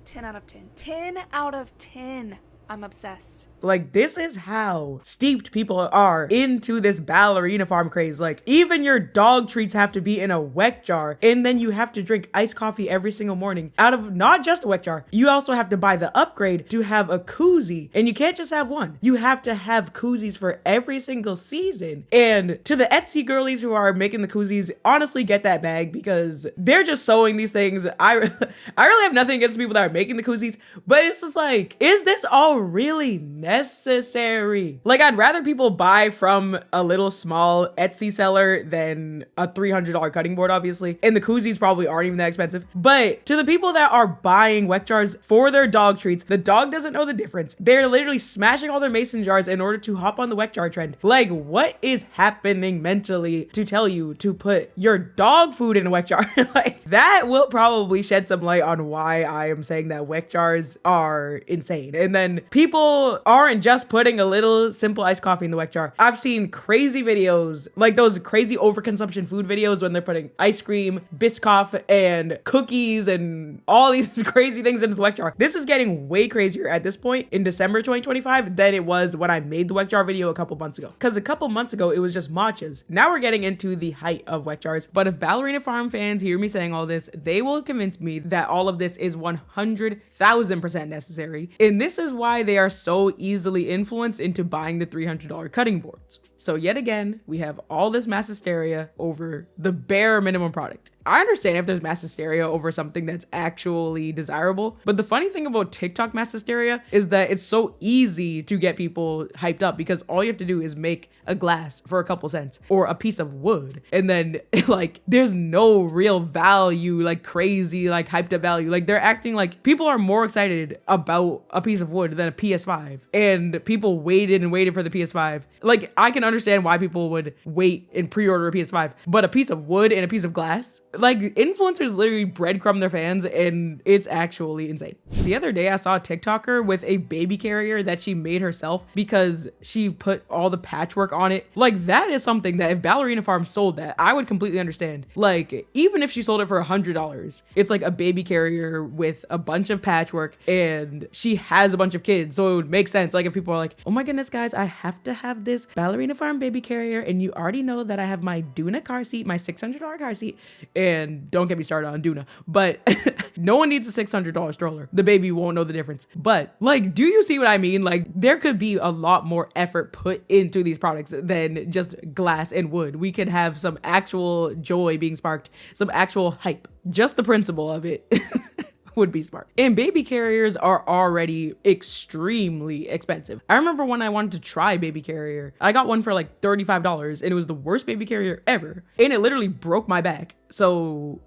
V: 10 out of 10. 10 out of 10. I'm obsessed.
A: Like, this is how steeped people are into this Ballerina Farm craze. Like, even your dog treats have to be in a Weck jar, and then you have to drink iced coffee every single morning out of not just a Weck jar. You also have to buy the upgrade to have a koozie, and you can't just have one. You have to have koozies for every single season. And to the Etsy girlies who are making the koozies, honestly, get that bag, because they're just sewing these things. I really have nothing against the people that are making the koozies, but it's just like, is this all really necessary? unnecessary. Like, I'd rather people buy from a little small Etsy seller than a $300 cutting board, obviously. And the koozies probably aren't even that expensive. But to the people that are buying Weck jars for their dog treats, the dog doesn't know the difference. They're literally smashing all their mason jars in order to hop on the Weck jar trend. Like, what is happening mentally to tell you to put your dog food in a Weck jar? Like, that will probably shed some light on why I am saying that Weck jars are insane. And then people aren't just putting a little simple iced coffee in the Weck jar. I've seen crazy videos, like those crazy overconsumption food videos when they're putting ice cream, Biscoff, and cookies and all these crazy things into the Weck jar. This is getting way crazier at this point in December 2025 than it was when I made the Weck jar video a couple months ago. Because a couple months ago, it was just matchas. Now we're getting into the height of Weck jars. But if Ballerina Farm fans hear me saying all this, they will convince me that all of this is 100,000% necessary. And this is why they are so easily influenced into buying the $300 cutting boards. So yet again, we have all this mass hysteria over the bare minimum product. I understand if there's mass hysteria over something that's actually desirable, but the funny thing about TikTok mass hysteria is that it's so easy to get people hyped up because all you have to do is make a glass for a couple cents or a piece of wood. And then like, there's no real value, like crazy, like hyped up value. Like they're acting like people are more excited about a piece of wood than a PS5, and people waited and waited for the PS5. Like I can understand why people would wait and pre-order a PS5, but a piece of wood and a piece of glass, like influencers literally breadcrumb their fans, and it's actually insane. The other day I saw a TikToker with a baby carrier that she made herself because she put all the patchwork on it. Like that is something that if Ballerina Farm sold that, I would completely understand. Like even if she sold it for $100, it's like a baby carrier with a bunch of patchwork and she has a bunch of kids. So it would make sense. Like if people are like, oh my goodness guys, I have to have this Ballerina Farm baby carrier, and you already know that I have my Duna car seat, my $600 car seat, and don't get me started on Duna, but no one needs a $600 stroller. The baby won't know the difference. But like, do you see what I mean? Like there could be a lot more effort put into these products than just glass and wood. We could have some actual joy being sparked, some actual hype. Just the principle of it would be smart. And baby carriers are already extremely expensive. I remember when I wanted to try baby carrier, I got one for like $35 and it was the worst baby carrier ever. And it literally broke my back. So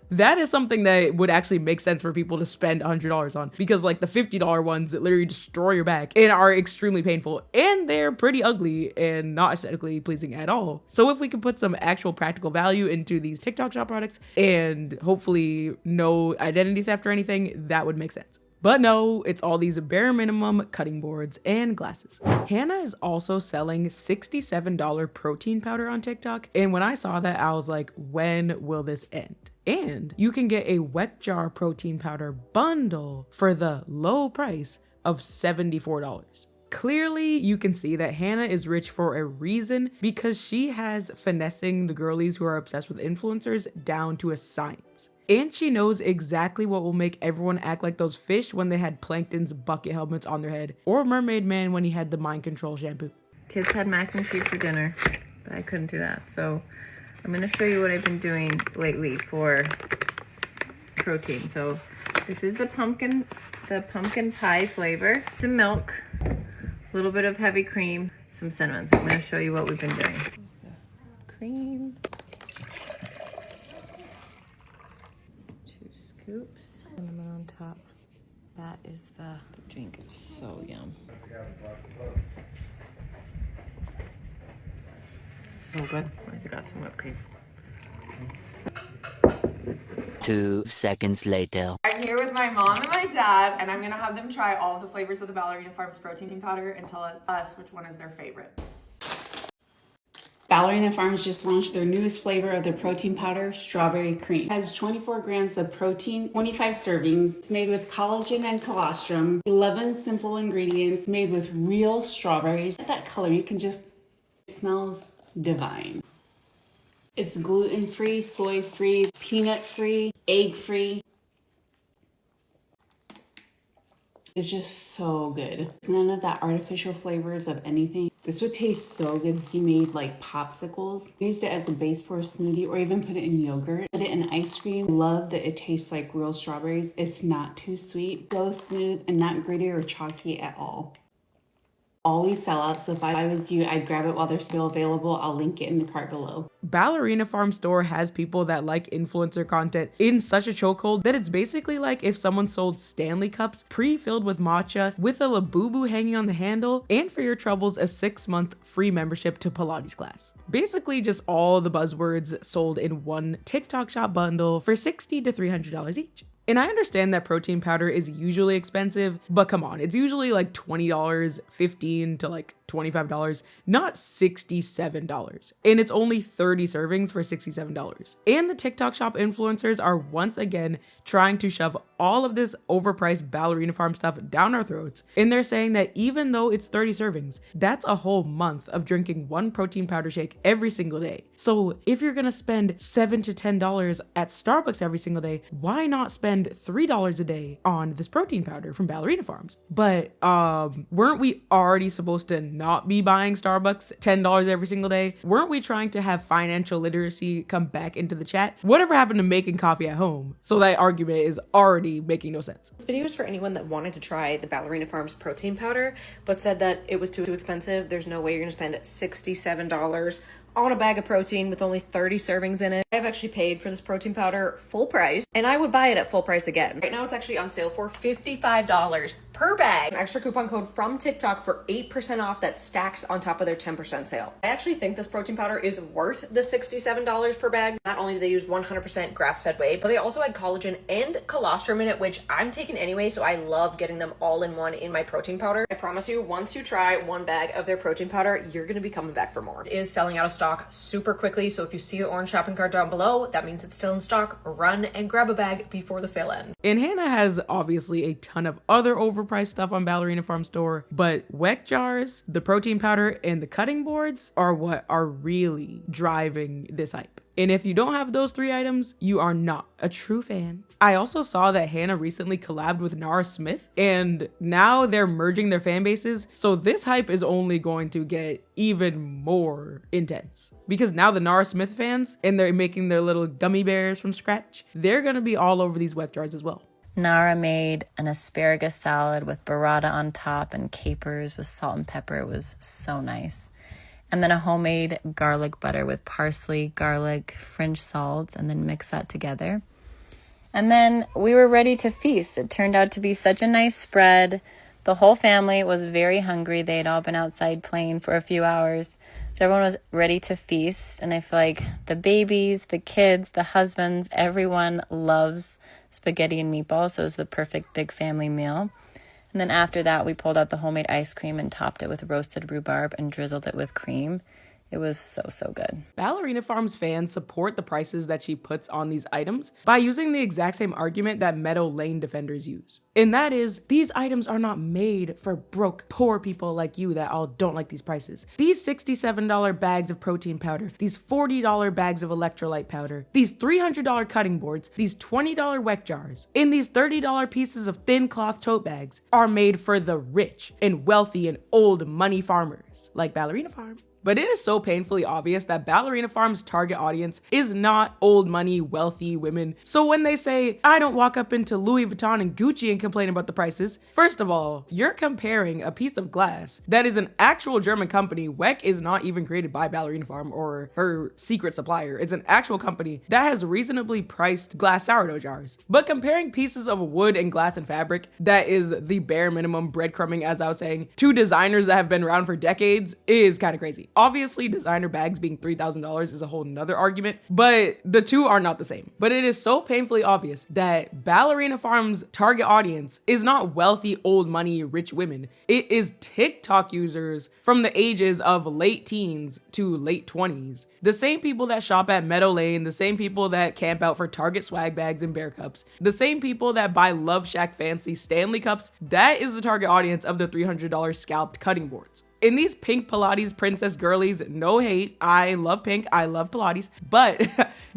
A: that is something that would actually make sense for people to spend $100 on, because like the $50 ones that literally destroy your back and are extremely painful, and they're pretty ugly and not aesthetically pleasing at all. So if we could put some actual practical value into these TikTok shop products and hopefully no identity theft or anything, that would make sense. But no, it's all these bare minimum cutting boards and glasses. Hannah is also selling $67 protein powder on TikTok. And when I saw that, I was like, when will this end? And you can get a Weck jar protein powder bundle for the low price of $74. Clearly, you can see that Hannah is rich for a reason, because she has finessing the girlies who are obsessed with influencers down to a science. And she knows exactly what will make everyone act like those fish when they had Plankton's bucket helmets on their head, or Mermaid Man when he had the mind control shampoo.
C: Kids had mac and cheese for dinner, but I couldn't do that. So I'm gonna show you what I've been doing lately for protein. So this is the pumpkin pie flavor. Some milk, a little bit of heavy cream, some cinnamon. So I'm gonna show you what we've been doing. Here's the cream. 2 scoops. Cinnamon on top. That is the drink. It's so yum. So good. I forgot some whipped cream.
B: 2 seconds later.
E: I'm here with my mom and my dad, and I'm gonna have them try all of the flavors of the Ballerina Farms protein powder and tell us which one is their favorite.
W: Ballerina Farms just launched their newest flavor of their protein powder, strawberry cream. It has 24 grams of protein, 25 servings. It's made with collagen and colostrum, 11 simple ingredients made with real strawberries. That color, you can just, it smells divine. It's gluten-free, soy-free, peanut-free, egg-free. It's just so good. None of that artificial flavors of anything. This would taste so good if you made like popsicles. Used it as a base for a smoothie, or even put it in yogurt. Put it in ice cream. Love that it tastes like real strawberries. It's not too sweet. So smooth and not gritty or chalky at all. always sell out, so if I was you, I'd grab it while they're still available. I'll link it in the card below.
A: Ballerina Farm store has people that like influencer content in such a chokehold that it's basically like if someone sold Stanley cups pre-filled with matcha with a Labubu hanging on the handle, and for your troubles, a 6-month free membership to Pilates class. Basically just all the buzzwords sold in one TikTok shop bundle for $60 to $300 each. And I understand that protein powder is usually expensive, but come on, it's usually like $20, $15 to like $25, not $67. And it's only 30 servings for $67. And the TikTok shop influencers are once again trying to shove all of this overpriced Ballerina Farm stuff down our throats. And they're saying that even though it's 30 servings, that's a whole month of drinking one protein powder shake every single day. So if you're gonna spend $7 to $10 at Starbucks every single day, why not spend $3 a day on this protein powder from Ballerina Farms? But weren't we already supposed to not be buying Starbucks $10 every single day? Weren't we trying to have financial literacy come back into the chat? Whatever happened to making coffee at home? So that argument is already making no sense.
D: This video is for anyone that wanted to try the Ballerina Farms protein powder, but said that it was too expensive. There's no way you're gonna spend $67 on a bag of protein with only 30 servings in it. I've actually paid for this protein powder full price, and I would buy it at full price again. Right now it's actually on sale for $55 per bag. An extra coupon code from TikTok for 8% off that stacks on top of their 10% sale. I actually think this protein powder is worth the $67 per bag. Not only do they use 100% grass-fed whey, but they also add collagen and colostrum in it, which I'm taking anyway, so I love getting them all in one in my protein powder. I promise you, once you try one bag of their protein powder, you're gonna be coming back for more. It is selling out of stock super quickly, so if you see the orange shopping cart down below, that means it's still in stock. Run and grab a bag before the sale ends.
A: And Hannah has obviously a ton of other overpriced stuff on Ballerina Farm store, but Weck jars, the protein powder, and the cutting boards are what are really driving this hype. And if you don't have those 3 items, you are not a true fan. I also saw that Hannah recently collabed with Nara Smith, and now they're merging their fan bases. So this hype is only going to get even more intense, because now the Nara Smith fans, and they're making their little gummy bears from scratch, they're gonna be all over these Weck jars as well.
C: Nara made an asparagus salad with burrata on top and capers with salt and pepper. It was so nice. And then a homemade garlic butter with parsley, garlic, French salt, and then mix that together. And then we were ready to feast. It turned out to be such a nice spread. The whole family was very hungry. They had all been outside playing for a few hours. So everyone was ready to feast. And I feel like the babies, the kids, the husbands, everyone loves spaghetti and meatballs. So it was the perfect big family meal. And then after that, we pulled out the homemade ice cream and topped it with roasted rhubarb and drizzled it with cream. It was so good.
A: Ballerina Farms fans support the prices that she puts on these items by using the exact same argument that Meadow Lane defenders use. And that is, these items are not made for broke, poor people like you that all don't like these prices. These $67 bags of protein powder, these $40 bags of electrolyte powder, these $300 cutting boards, these $20 Weck jars, and these $30 pieces of thin cloth tote bags are made for the rich and wealthy and old money farmers like Ballerina Farm. But it is so painfully obvious that Ballerina Farm's target audience is not old money, wealthy women. So when they say, I don't walk up into Louis Vuitton and Gucci and complain about the prices, first of all, you're comparing a piece of glass that is an actual German company. Weck is not even created by Ballerina Farm or her secret supplier. It's an actual company that has reasonably priced glass sourdough jars. But comparing pieces of wood and glass and fabric that is the bare minimum breadcrumbing, as I was saying, to designers that have been around for decades is kind of crazy. Obviously, designer bags being $3,000 is a whole nother argument, but the two are not the same. But it is so painfully obvious that Ballerina Farm's target audience is not wealthy, old money, rich women. It is TikTok users from the ages of late teens to late 20s. The same people that shop at Meadow Lane, the same people that camp out for Target swag bags and bear cups, the same people that buy Love Shack fancy Stanley cups, that is the target audience of the $300 scalped cutting boards. In these pink Pilates princess girlies, no hate, I love pink, I love Pilates, but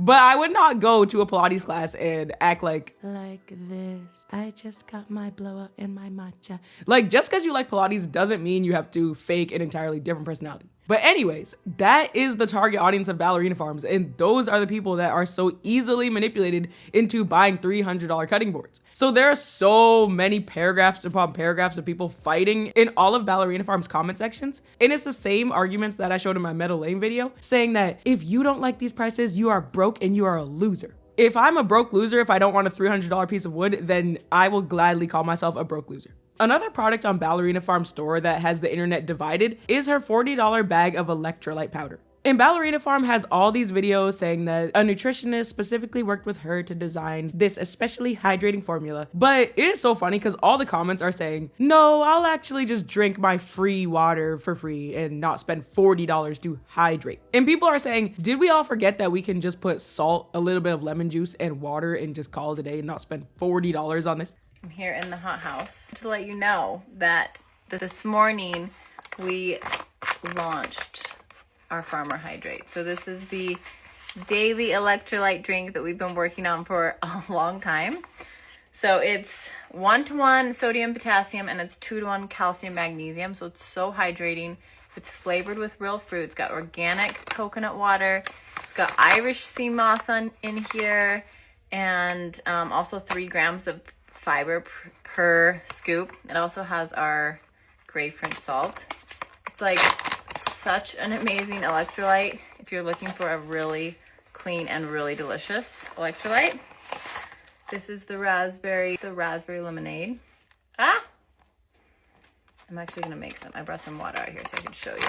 A: I would not go to a Pilates class and act like this. I just got my blow up and my matcha. Like, just because you like Pilates doesn't mean you have to fake an entirely different personality. But anyways, that is the target audience of Ballerina Farms, and those are the people that are so easily manipulated into buying $300 cutting boards. So there are so many paragraphs upon paragraphs of people fighting in all of Ballerina Farms comment sections, and it's the same arguments that I showed in my Metal Lane video, saying that if you don't like these prices, you are broke and you are a loser. If I'm a broke loser, if I don't want a $300 piece of wood, then I will gladly call myself a broke loser. Another product on Ballerina Farm's store that has the internet divided is her $40 bag of electrolyte powder. And Ballerina Farm has all these videos saying that a nutritionist specifically worked with her to design this especially hydrating formula. But it is so funny because all the comments are saying, no, I'll actually just drink my free water for free and not spend $40 to hydrate. And people are saying, did we all forget that we can just put salt, a little bit of lemon juice, and water and just call it a day and not spend $40 on this?
C: I'm here in the hot house to let you know that this morning we launched our Farmer Hydrate. So this is the daily electrolyte drink that we've been working on for a long time. So it's 1-to-1 sodium, potassium, and it's 2-to-1 calcium, magnesium. So it's so hydrating. It's flavored with real fruit. It's got organic coconut water. It's got Irish sea moss in here, and also 3 grams of fiber per scoop. It also has our gray French salt. It's like such an amazing electrolyte if you're looking for a really clean and really delicious electrolyte. This is the raspberry lemonade. I'm actually gonna make some. I brought some water out here so I can show you.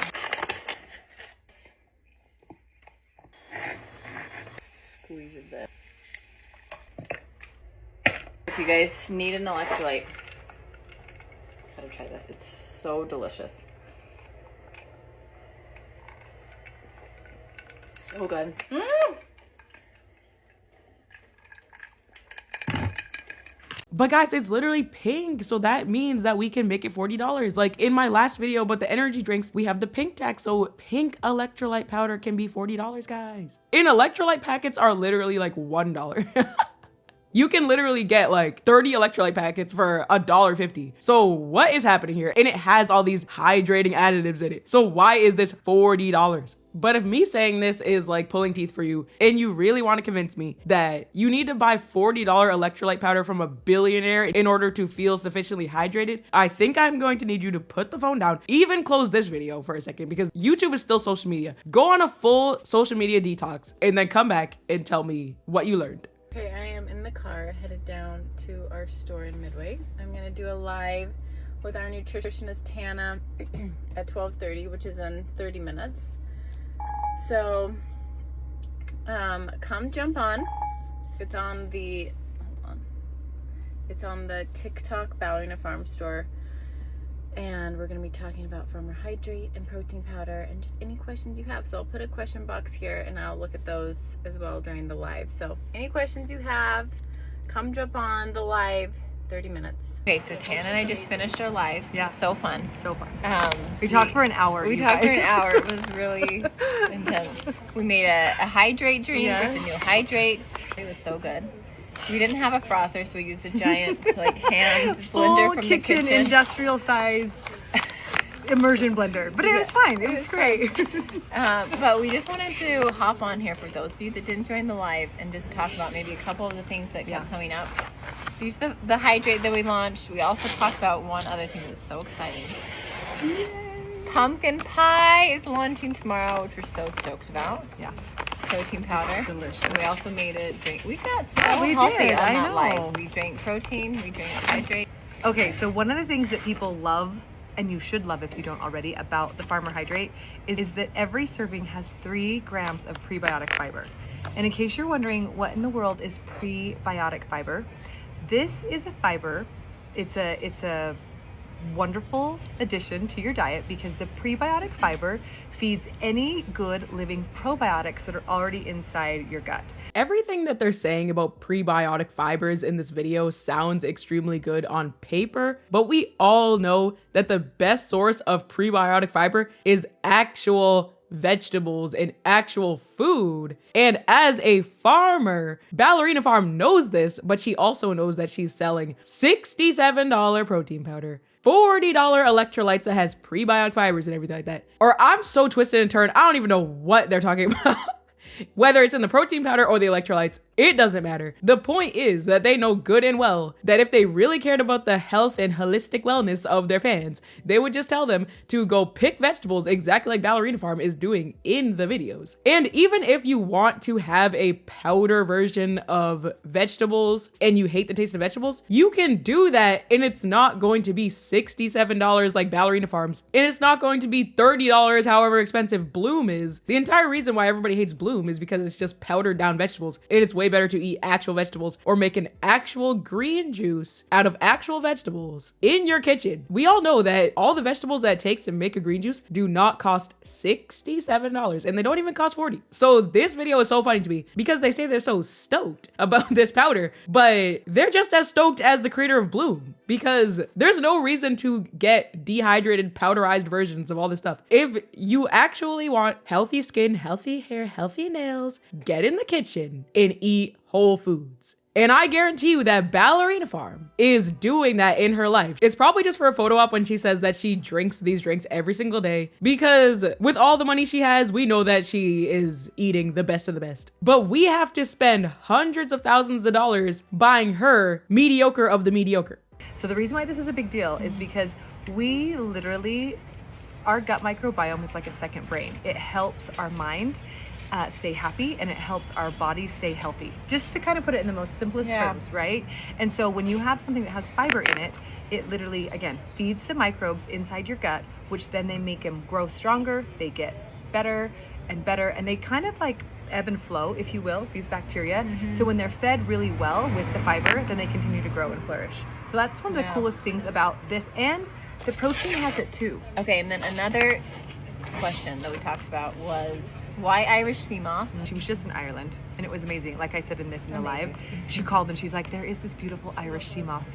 C: Squeeze it there. If you guys need an electrolyte, gotta try this. It's so delicious. So good.
A: But guys, it's literally pink, so that means that we can make it $40. Like in my last video about the energy drinks, we have the pink tax, so pink electrolyte powder can be $40, guys. And electrolyte packets are literally like $1. You can literally get like 30 electrolyte packets for $1.50. So what is happening here? And it has all these hydrating additives in it. So why is this $40? But if me saying this is like pulling teeth for you, and you really want to convince me that you need to buy $40 electrolyte powder from a billionaire in order to feel sufficiently hydrated, I think I'm going to need you to put the phone down, even close this video for a second, because YouTube is still social media. Go on a full social media detox and then come back and tell me what you learned.
C: Okay, I am in the car headed down to our store in Midway. I'm gonna do a live with our nutritionist Tana at 12:30, which is in 30 minutes. So come jump on. It's on the TikTok Ballerina Farm store, and we're going to be talking about Farmer Hydrate and protein powder and just any questions you have. So I'll put a question box here and I'll look at those as well during the live. So any questions you have, come jump on the live. 30 minutes. Okay, so Tana and I just finished our live. Yeah. It was so fun. So fun.
G: We talked for an hour.
C: We talked for an hour. It was really intense. We made a hydrate drink with the new hydrate. It was so good. We didn't have a frother, so we used a giant like hand blender from the kitchen.
G: Industrial size immersion blender, but it was fine. It was great.
C: But we just wanted to hop on here for those of you that didn't join the live and just talk about maybe a couple of the things that kept coming up. These the hydrate that we launched. We also talked about one other thing that's so exciting. Yay. Pumpkin pie is launching tomorrow, which we're so stoked about. Yeah. Protein powder. Delicious. And we also made a drink. We got so healthy on that live. We drank protein, we drank hydrate.
G: Okay, so one of the things that people love, and you should love if you don't already, about the Farmer Hydrate is that every serving has 3 grams of prebiotic fiber. And in case you're wondering what in the world is prebiotic fiber, this is a fiber. It's a wonderful addition to your diet because the prebiotic fiber feeds any good living probiotics that are already inside your gut.
A: Everything that they're saying about prebiotic fibers in this video sounds extremely good on paper, but we all know that the best source of prebiotic fiber is actual vegetables and actual food. And as a farmer, Ballerina Farm knows this, but she also knows that she's selling $67 protein powder, $40 electrolytes that has prebiotic fibers and everything like that. Or I'm so twisted and turned, I don't even know what they're talking about. Whether it's in the protein powder or the electrolytes, it doesn't matter. The point is that they know good and well that if they really cared about the health and holistic wellness of their fans, they would just tell them to go pick vegetables exactly like Ballerina Farm is doing in the videos. And even if you want to have a powder version of vegetables and you hate the taste of vegetables, you can do that, and it's not going to be $67 like Ballerina Farms, and it's not going to be $30 however expensive Bloom is. The entire reason why everybody hates Bloom is because it's just powdered down vegetables, and it's way better to eat actual vegetables or make an actual green juice out of actual vegetables in your kitchen. We all know that all the vegetables that it takes to make a green juice do not cost $67, and they don't even cost $40. So this video is so funny to me because they say they're so stoked about this powder, but they're just as stoked as the creator of Bloom, because there's no reason to get dehydrated powderized versions of all this stuff. If you actually want healthy skin, healthy hair, healthy nails, get in the kitchen and eat whole foods. And I guarantee you that Ballerina Farm is doing that in her life. It's probably just for a photo op when she says that she drinks these drinks every single day, because with all the money she has, we know that she is eating the best of the best. But we have to spend hundreds of thousands of dollars buying her mediocre of the mediocre.
G: So the reason why this is a big deal is because we literally, our gut microbiome is like a second brain. It helps our mind stay happy, and it helps our body stay healthy. Just to kind of put it in the most simplest terms, right? And so when you have something that has fiber in it, it literally, again, feeds the microbes inside your gut, which then they make them grow stronger, they get better and better, and they kind of like ebb and flow, if you will, these bacteria. So when they're fed really well with the fiber, then they continue to grow and flourish. So that's one of the coolest things about this, and the protein has it too.
C: Okay, and then another question that we talked about was why Irish sea moss?
G: She was just in Ireland, and it was amazing. Like I said in the live, she called and she's like, there is this beautiful Irish sea moss.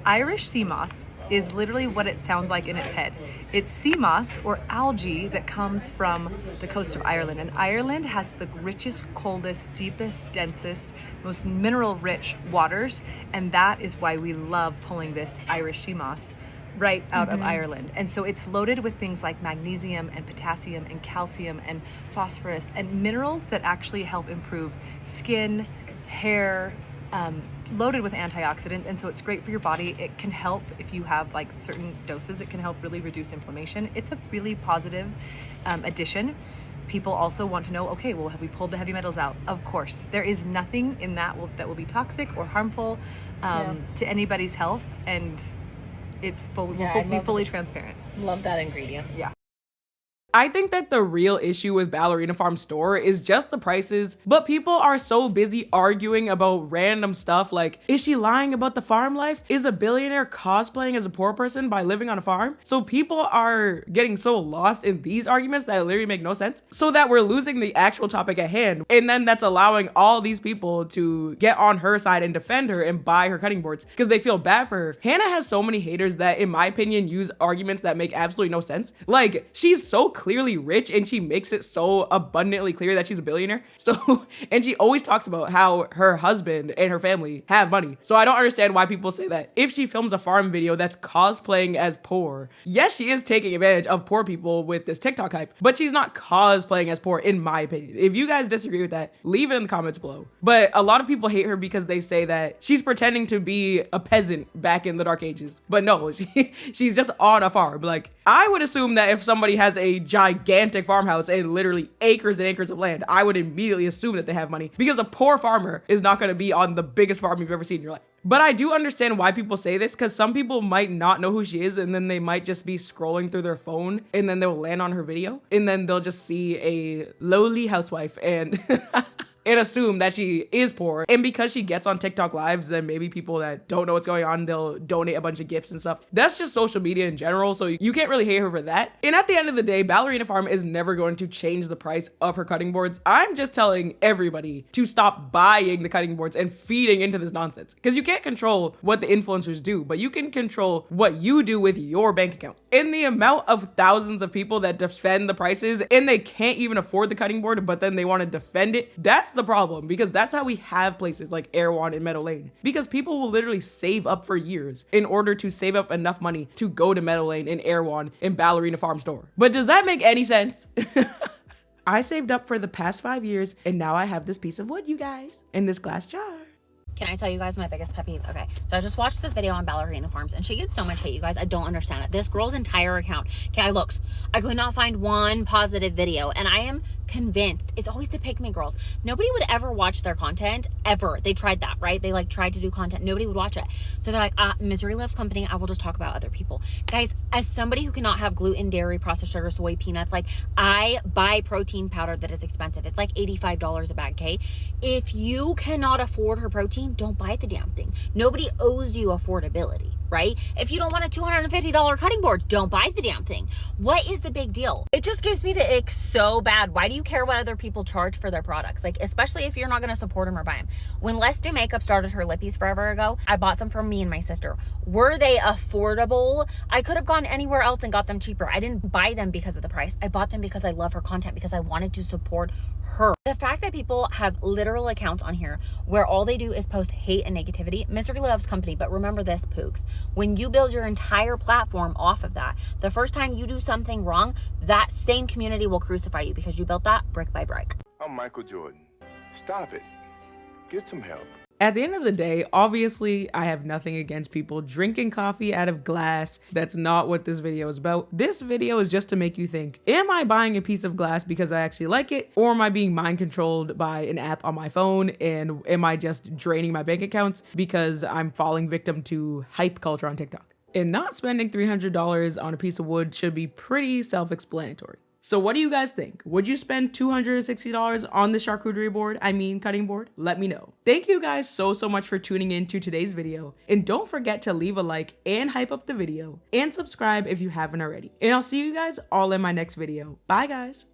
G: Irish sea moss is literally what it sounds like in its head. It's sea moss or algae that comes from the coast of Ireland. And Ireland has the richest, coldest, deepest, densest, most mineral rich waters. And that is why we love pulling this Irish sea moss right out of Ireland. And so it's loaded with things like magnesium and potassium and calcium and phosphorus and minerals that actually help improve skin, hair, loaded with antioxidants. And so it's great for your body. It can help if you have like certain doses, it can help really reduce inflammation. It's a really positive addition. People also want to know, okay, well, have we pulled the heavy metals out? Of course. There is nothing in that that will be toxic or harmful to anybody's health, and it's fully transparent.
C: Love that ingredient.
G: Yeah.
A: I think that the real issue with Ballerina Farm store is just the prices, but people are so busy arguing about random stuff like, is she lying about the farm life? Is a billionaire cosplaying as a poor person by living on a farm? So people are getting so lost in these arguments that literally make no sense, so that we're losing the actual topic at hand. And then that's allowing all these people to get on her side and defend her and buy her cutting boards because they feel bad for her. Hannah has so many haters that, in my opinion, use arguments that make absolutely no sense. Like, she's so clearly rich and she makes it so abundantly clear that she's a billionaire. So, and she always talks about how her husband and her family have money. So I don't understand why people say that if she films a farm video that's cosplaying as poor, yes, she is taking advantage of poor people with this TikTok hype, but she's not cosplaying as poor, in my opinion. If you guys disagree with that, leave it in the comments below. But a lot of people hate her because they say that she's pretending to be a peasant back in the Dark Ages. But no, she's just on a farm. Like, I would assume that if somebody has a gigantic farmhouse and literally acres and acres of land, I would immediately assume that they have money, because a poor farmer is not going to be on the biggest farm you've ever seen in your life. But I do understand why people say this, because some people might not know who she is, and then they might just be scrolling through their phone and then they'll land on her video and then they'll just see a lowly housewife and and assume that she is poor. And because she gets on TikTok lives, then maybe people that don't know what's going on, they'll donate a bunch of gifts and stuff. That's just social media in general, so you can't really hate her for that. And at the end of the day, Ballerina Farm is never going to change the price of her cutting boards. I'm just telling everybody to stop buying the cutting boards and feeding into this nonsense, because you can't control what the influencers do, but you can control what you do with your bank account. And the amount of thousands of people that defend the prices and they can't even afford the cutting board, but then they want to defend it, that's the problem, because that's how we have places like Erewhon and Meadow Lane, because people will literally save up for years in order to save up enough money to go to Meadow Lane and Erewhon and Ballerina Farm store. But does that make any sense? I saved up for the past 5 years and now I have this piece of wood, you guys, in this glass jar.
H: Can I tell you guys my biggest pet peeve? Okay, so I just watched this video on Ballerina Farms and she gets so much hate, you guys. I don't understand it. This girl's entire account. Okay, I looked. I could not find one positive video, and I am convinced it's always the pick me girls. Nobody would ever watch their content ever. They tried that, right? They like tried to do content. Nobody would watch it. So they're like, misery loves company. I will just talk about other people. Guys, as somebody who cannot have gluten, dairy, processed sugar, soy, peanuts, like I buy protein powder that is expensive. It's like $85 a bag, okay? If you cannot afford her protein, don't buy the damn thing. Nobody owes you affordability, right? If you don't want a $250 cutting board, don't buy the damn thing. What is the big deal? It just gives me the ick so bad. Why do you care what other people charge for their products? Like, especially if you're not going to support them or buy them. When Let's Do Makeup started her lippies forever ago, I bought some from me and my sister. Were they affordable? I could have gone anywhere else and got them cheaper. I didn't buy them because of the price. I bought them because I love her content, because I wanted to support her. The fact that people have literal accounts on here where all they do is post hate and negativity, misery loves company. But remember this, Pooks. When you build your entire platform off of that, the first time you do something wrong, that same community will crucify you because you built that brick by brick.
I: I'm Michael Jordan. Stop it. Get some help.
A: At the end of the day, obviously, I have nothing against people drinking coffee out of glass. That's not what this video is about. This video is just to make you think, am I buying a piece of glass because I actually like it? Or am I being mind controlled by an app on my phone? And am I just draining my bank accounts because I'm falling victim to hype culture on TikTok? And not spending $300 on a piece of wood should be pretty self-explanatory. So what do you guys think? Would you spend $260 on the charcuterie board? Cutting board? Let me know. Thank you guys so much for tuning in to today's video. And don't forget to leave a like and hype up the video and subscribe if you haven't already. And I'll see you guys all in my next video. Bye guys.